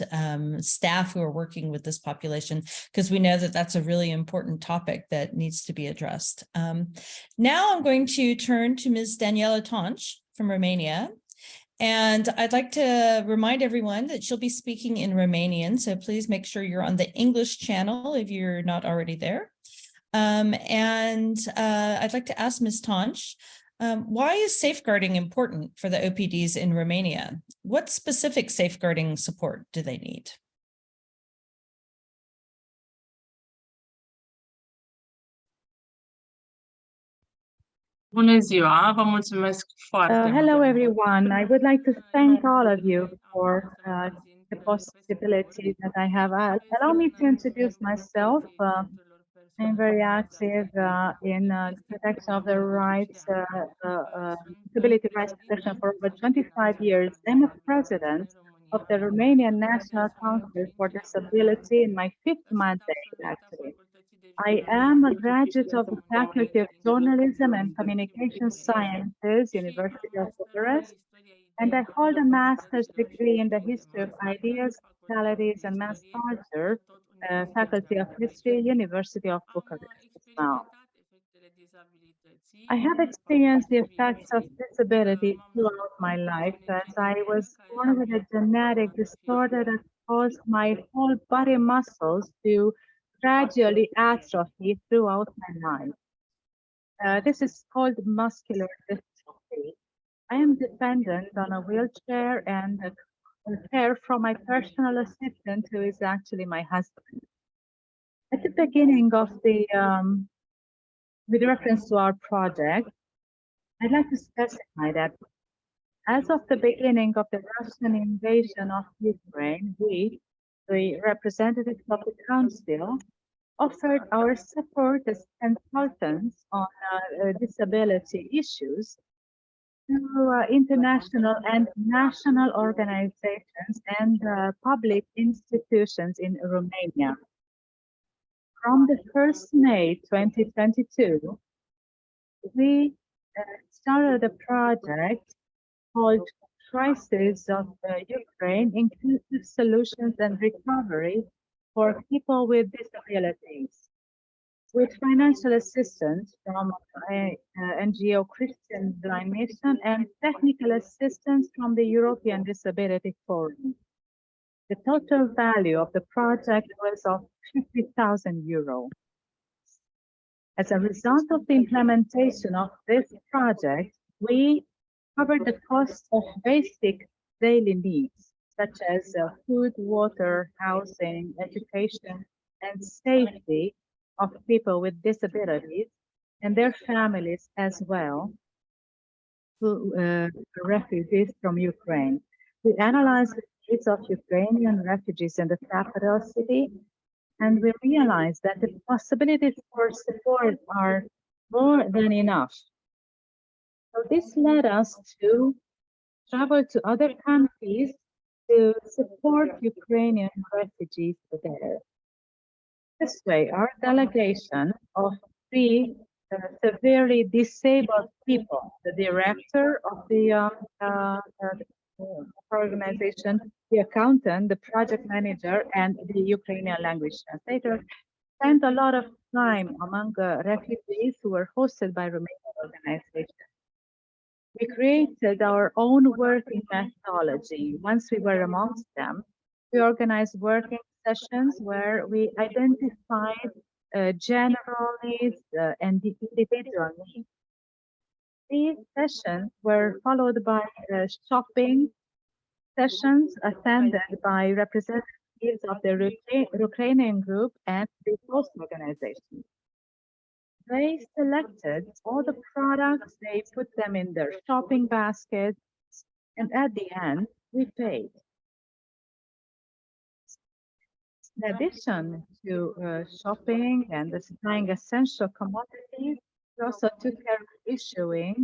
staff who are working with this population, because we know that that's a really important topic that needs to be addressed. Now I'm going to turn to Ms. Daniela Tontsch from Romania. And I'd like to remind everyone that she'll be speaking in Romanian, so please make sure you're on the English channel if you're not already there. I'd like to ask Ms. Tontsch, why is safeguarding important for the OPDs in Romania? What specific safeguarding support do they need? Bună ziua, vă mulțumesc foarte mult. Hello everyone. I would like to thank all of you for the possibility that I have. Allow me to introduce myself. I'm very active in protection of the rights, disability rights protection for over 25 years. I'm a president of the Romanian National Council for Disability in my 5th mandate, actually. I am a graduate of the Faculty of Journalism and Communication Sciences, University of Bucharest, and I hold a master's degree in the history of ideas, societies, and mass culture, Faculty of History, University of Bucharest now. I have experienced the effects of disability throughout my life, as I was born with a genetic disorder that caused my whole body muscles to gradually atrophy throughout my life. This is called muscular dystrophy. I am dependent on a wheelchair and care from my personal assistant, who is actually my husband. At the beginning of the, with reference to our project, I'd like to specify that as of the beginning of the Russian invasion of Ukraine, we, the representatives of the Council, offered our support as consultants on disability issues to international and national organizations and public institutions in Romania. From the 1st May 2022, we started a project called Crisis of Ukraine, Inclusive Solutions and Recovery for People with Disabilities, with financial assistance from NGO Christian Blind Mission and technical assistance from the European Disability Forum. The total value of the project was of €50,000. As a result of the implementation of this project, we covered the cost of basic daily needs, such as food, water, housing, education, and safety of people with disabilities and their families as well, who refugees from Ukraine. We analyzed the needs of Ukrainian refugees in the capital city, and we realized that the possibilities for support are more than enough. So this led us to travel to other countries to support Ukrainian refugees there. This way, our delegation of 3 severely disabled people, the director of the organization, the accountant, the project manager, and the Ukrainian language translator, spent a lot of time among refugees who were hosted by Romanian organizations. We created our own working methodology. Once we were amongst them, we organized working sessions where we identified general needs and individual needs. These sessions were followed by shopping sessions attended by representatives of the Ukrainian group and the host organization. They selected all the products, they put them in their shopping baskets, and at the end, we paid. In addition to shopping and supplying essential commodities, we also took care of issuing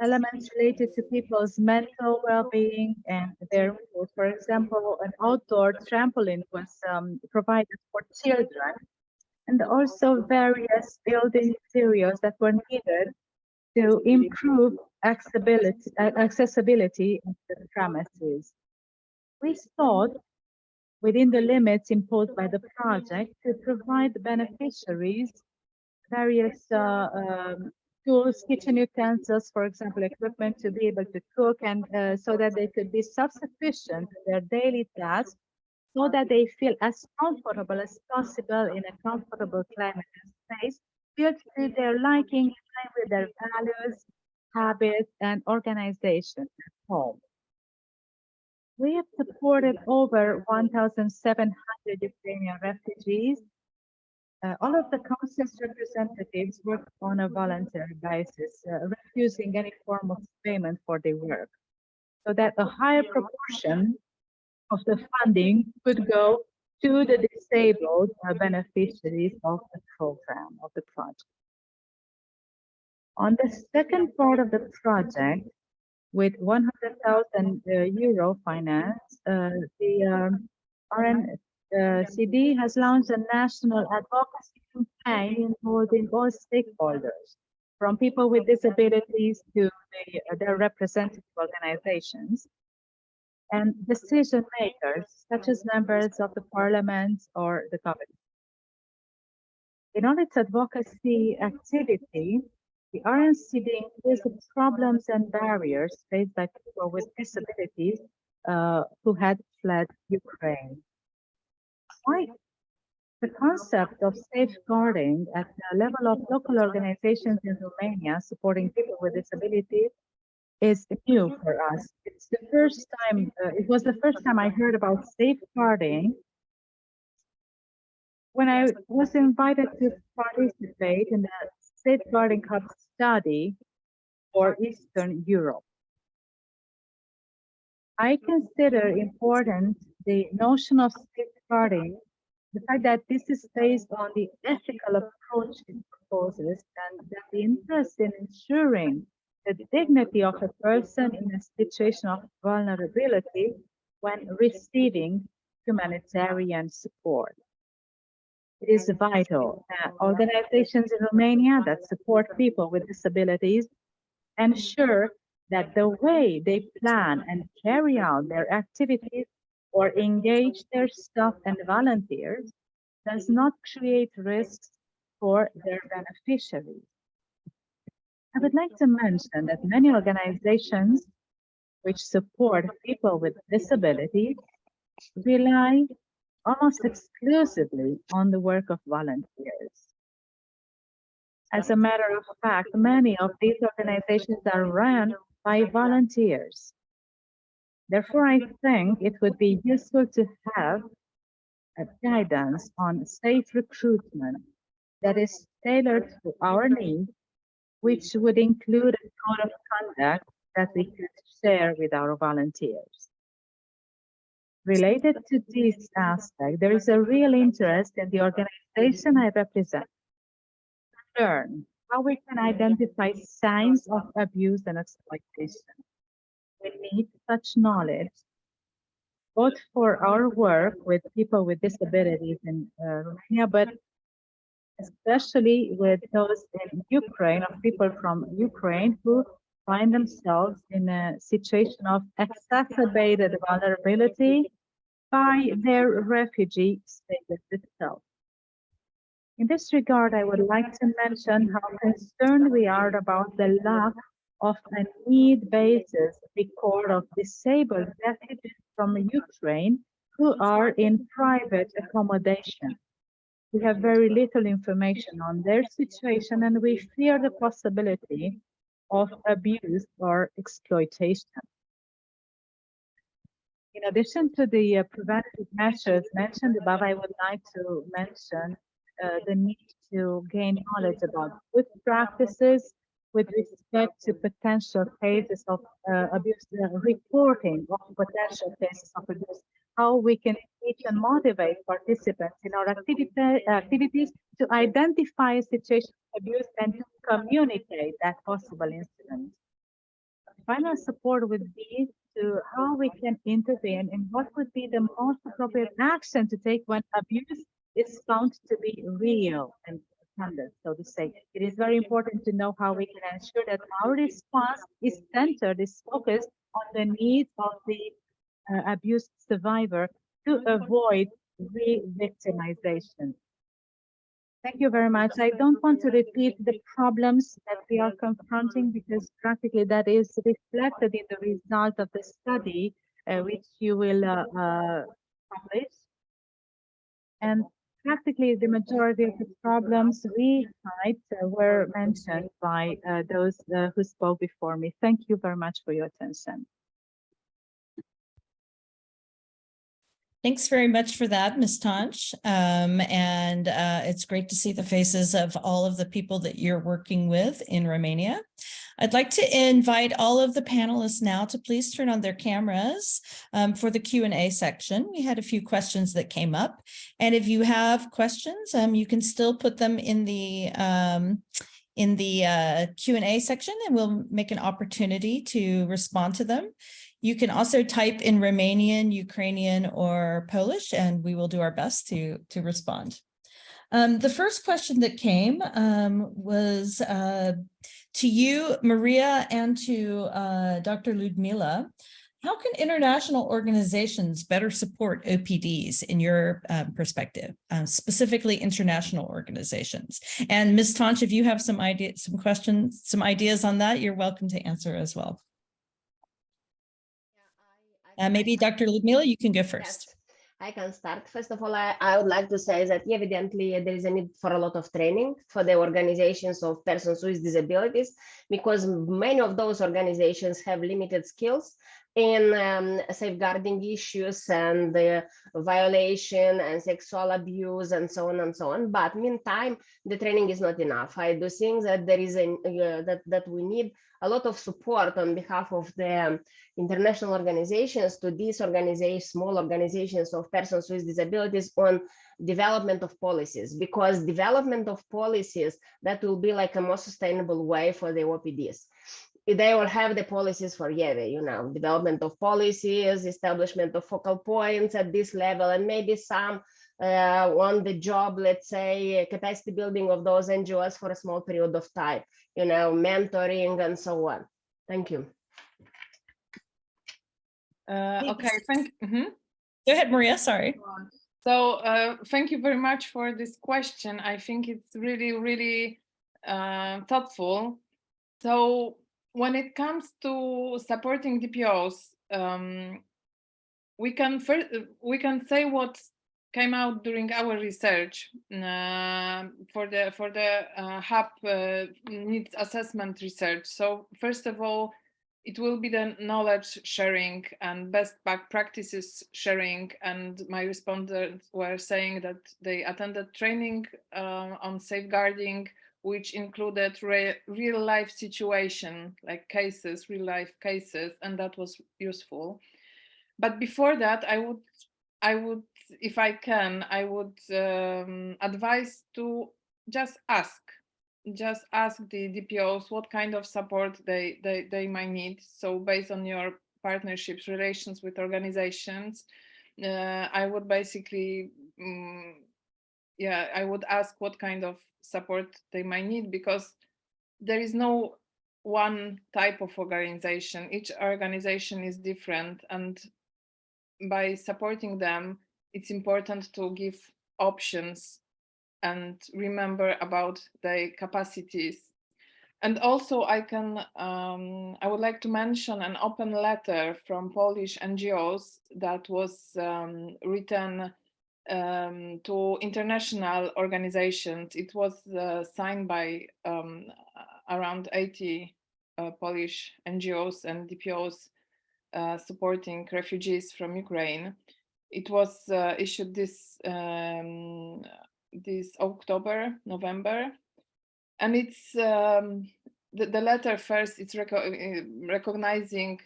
elements related to people's mental well-being and their mood. For example, an outdoor trampoline was provided for children, and also various building materials that were needed to improve accessibility of the premises. We sought, within the limits imposed by the project, to provide beneficiaries various tools, kitchen utensils, for example, equipment to be able to cook, and so that they could be self-sufficient in their daily tasks, so that they feel as comfortable as possible in a comfortable climate and space, built to their liking, in line with their values, habits, and organization at home. We have supported over 1,700 Ukrainian refugees. All of the council's representatives work on a voluntary basis, refusing any form of payment for their work, so that a higher proportion of the funding could go to the disabled beneficiaries of the program, of the project. On the second part of the project, with 100,000 euro finance, the RNCD has launched a national advocacy campaign involving all stakeholders, from people with disabilities to their representative organizations, and decision makers, such as members of the parliament or the government. In all its advocacy activity, the RNCD includes the problems and barriers faced by people with disabilities who had fled Ukraine. Why? The concept of safeguarding at the level of local organizations in Romania supporting people with disabilities is new for us. It's the first time, it was the first time I heard about safeguarding when I was invited to participate in the Safeguarding Hub study for Eastern Europe. I consider important the notion of safeguarding, the fact that this is based on the ethical approach it proposes, and that the interest in ensuring the dignity of a person in a situation of vulnerability when receiving humanitarian support. It is vital that organizations in Romania that support people with disabilities ensure that the way they plan and carry out their activities or engage their staff and volunteers does not create risks for their beneficiaries. I would like to mention that many organizations which support people with disabilities rely almost exclusively on the work of volunteers. As a matter of fact, many of these organizations are run by volunteers. Therefore, I think it would be useful to have a guidance on safe recruitment that is tailored to our needs, which would include a code of conduct that we could share with our volunteers. Related to this aspect, there is a real interest in the organization I represent to learn how we can identify signs of abuse and exploitation. We need such knowledge, both for our work with people with disabilities in Romania, but especially with those in Ukraine, of people from Ukraine who find themselves in a situation of exacerbated vulnerability by their refugee status itself. In this regard, I would like to mention how concerned we are about the lack of a need-basis record of disabled refugees from Ukraine who are in private accommodation. We have very little information on their situation, and we fear the possibility of abuse or exploitation. In addition to the preventive measures mentioned above, I would like to mention the need to gain knowledge about good practices with respect to potential cases of abuse, reporting of potential cases of abuse, how we can teach and motivate participants in our activities to identify a situation of abuse and to communicate that possible incident. Final support would be to how we can intervene and what would be the most appropriate action to take when abuse is found to be real and funded, so to say. It is very important to know how we can ensure that our response is centered, is focused on the needs of the abused survivor to avoid re-victimization. Thank you very much. I don't want to repeat the problems that we are confronting because practically that is reflected in the result of the study, which you will publish. And practically the majority of the problems we had were mentioned by those who spoke before me. Thank you very much for your attention. Thanks very much for that, Ms. Tontsch. And it's great to see the faces of all of the people that you're working with in Romania. I'd like to invite all of the panelists now to please turn on their cameras for the Q&A section. We had a few questions that came up, and if you have questions, you can still put them in the Q&A section, and we'll make an opportunity to respond to them. You can also type in Romanian, Ukrainian, or Polish, and we will do our best to respond. The first question that came was to you, Maria, and to Dr. Ludmilla. How can international organizations better support OPDs in your perspective, specifically international organizations? And Ms. Tontsch, if you have some questions, some ideas on that, you're welcome to answer as well. Maybe Dr. Ludmilla, you can go first. Yes, I can start. First of all, I would like to say that evidently there is a need for a lot of training for the organizations of persons with disabilities, because many of those organizations have limited skills in safeguarding issues and violation and sexual abuse and so on and so on. But meantime, the training is not enough. I do think that there is that we need a lot of support on behalf of the international organizations to these organizations, small organizations of persons with disabilities, on development of policies, because development of policies, that will be like a more sustainable way for the OPDs. They will have the policies for development of policies, establishment of focal points at this level, and maybe some on the job, let's say, capacity building of those NGOs for a small period of time, mentoring and so on. Thank you. Okay, Go ahead, Maria, sorry. So thank you very much for this question. I think it's really, really thoughtful. So when it comes to supporting DPOs, we can say what came out during our research for the hub needs assessment research. So first of all, it will be the knowledge sharing and best practices sharing. And my respondents were saying that they attended training on safeguarding, which included real life situation, like cases, real life cases, and that was useful. But before that, I would, if I can, I would advise to just ask the DPOs what kind of support they might need. So based on your partnerships, relations with organizations, I would basically, I would ask what kind of support they might need, because there is no one type of organization. Each organization is different, and by supporting them, it's important to give options and remember about their capacities. And also I would like to mention an open letter from Polish NGOs that was written to international organizations. It was signed by around 80 Polish NGOs and DPOs supporting refugees from Ukraine. It was issued this October, November, and it's the letter first. It's recognizing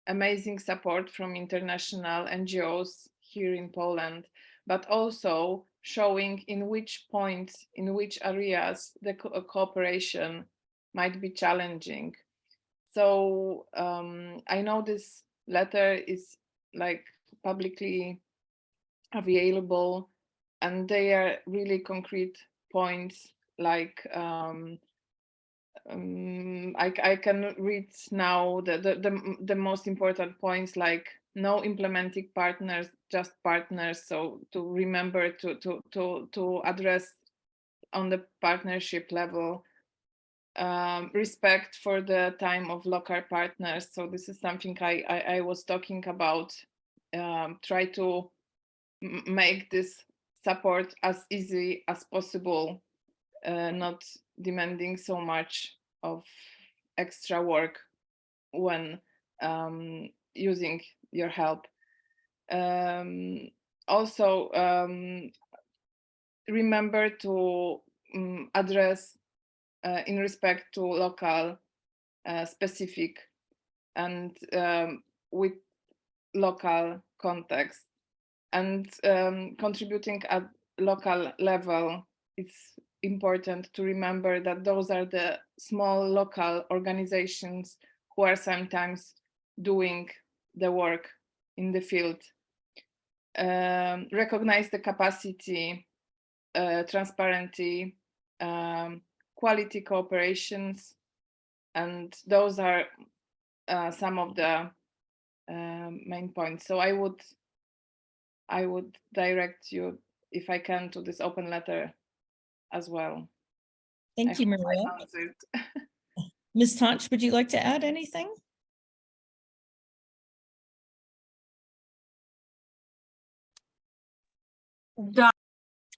amazing support from international NGOs here in Poland, but also showing in which points, in which areas the cooperation might be challenging. So I know this letter is like publicly available. and they are really concrete points, like I can read now the most important points, like no implementing partners, just partners. So to remember to address on the partnership level, respect for the time of local partners. So this is something I was talking about. Try to make this support as easy as possible, not demanding so much of extra work when using your help. Also, remember to address in respect to local specific and with local context, and contributing at local level. It's important to remember that those are the small local organizations who are sometimes doing the work in the field. Recognize the capacity, transparency, quality cooperations, and those are some of the main points. So I would direct you, if I can, to this open letter as well. Thank you, Maria. Ms. Tontsch, would you like to add anything?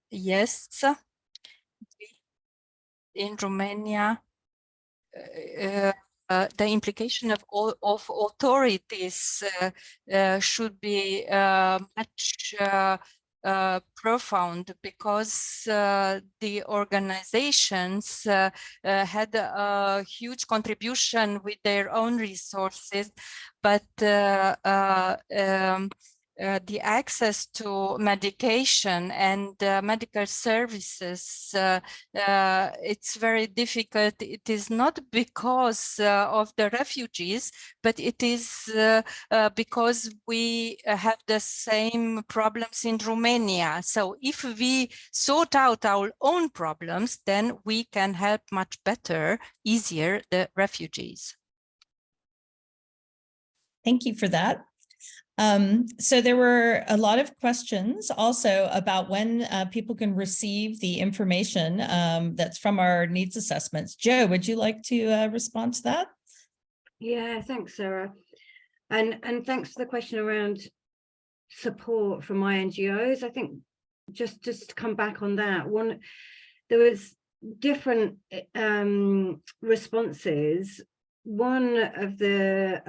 Yes, in Romania, the implication of authorities should be much profound, because the organizations had a huge contribution with their own resources, but the access to medication and medical services, it's very difficult. It is not because of the refugees, but it is because we have the same problems in Romania. So if we sort out our own problems, then we can help much better, easier, the refugees. Thank you for that. So there were a lot of questions also about when people can receive the information that's from our needs assessments. Joe, would you like to respond to that? Yeah, thanks, Sarah. And thanks for the question around support from my NGOs. I think just to come back on that, there was different responses. One of the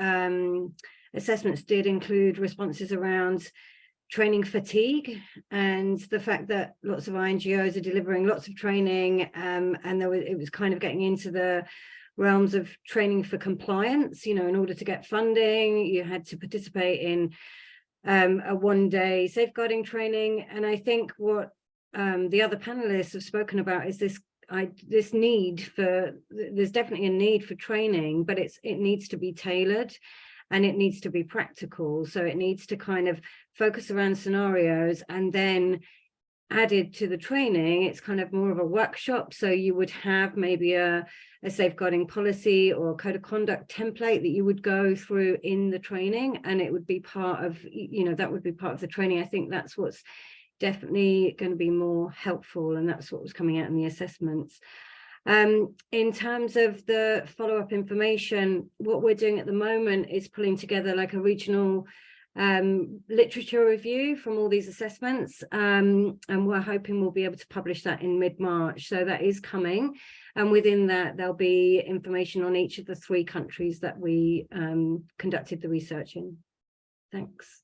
assessments did include responses around training fatigue and the fact that lots of NGOs are delivering lots of training, and it was kind of getting into the realms of training for compliance. You know, in order to get funding, you had to participate in a one-day safeguarding training. And I think what the other panelists have spoken about is this need for, there's definitely a need for training, but it needs to be tailored. And it needs to be practical. So it needs to kind of focus around scenarios, and then added to the training, it's kind of more of a workshop. So you would have maybe a safeguarding policy or a code of conduct template that you would go through in the training, and it would be part of, you know, that would be part of the training. I think that's what's definitely going to be more helpful, and that's what was coming out in the assessments. In terms of the follow-up information, what we're doing at the moment is pulling together like a regional literature review from all these assessments, and we're hoping we'll be able to publish that in mid-March. So that is coming, and within that there'll be information on each of the 3 countries that we conducted the research in. Thanks.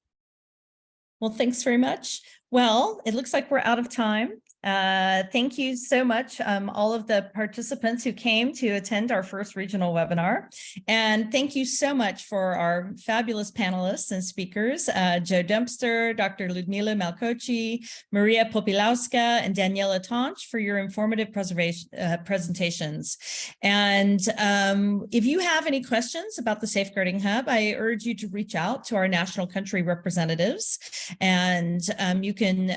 Well, thanks very much. Well, it looks like we're out of time. Thank you so much, all of the participants who came to attend our first regional webinar. And thank you so much for our fabulous panelists and speakers, Joe Dempster, Dr. Ludmilla Malcoci, Maria Popielawska, and Daniela Tontsch for your informative presentations. And if you have any questions about the Safeguarding Hub, I urge you to reach out to our national country representatives. And you can,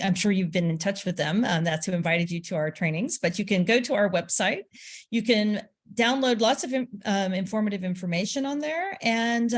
I'm sure you've been in touch with them. That's who invited you to our trainings, but you can go to our website. You can download lots of informative information on there. And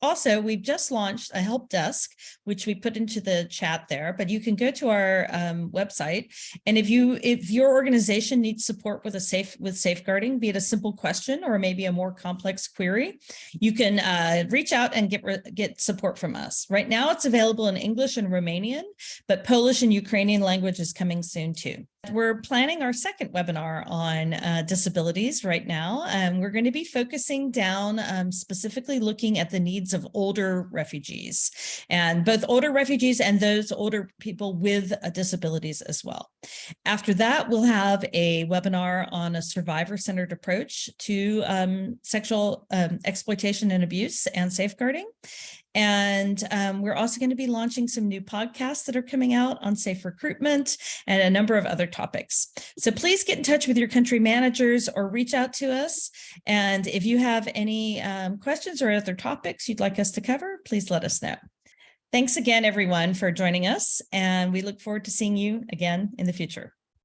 also, we've just launched a help desk, which we put into the chat there, but you can go to our website. And if your organization needs support with safeguarding, be it a simple question or maybe a more complex query, you can reach out and get support from us. Right now, it's available in English and Romanian, but Polish and Ukrainian language is coming soon too. We're planning our second webinar on disabilities right now, and we're going to be focusing down specifically looking at the needs of older refugees, and both older refugees and those older people with disabilities as well. After that, we'll have a webinar on a survivor-centered approach to sexual exploitation and abuse and safeguarding. And we're also going to be launching some new podcasts that are coming out on safe recruitment and a number of other topics. So please get in touch with your country managers or reach out to us. And if you have any questions or other topics you'd like us to cover, please let us know. Thanks again, everyone, for joining us. And we look forward to seeing you again in the future.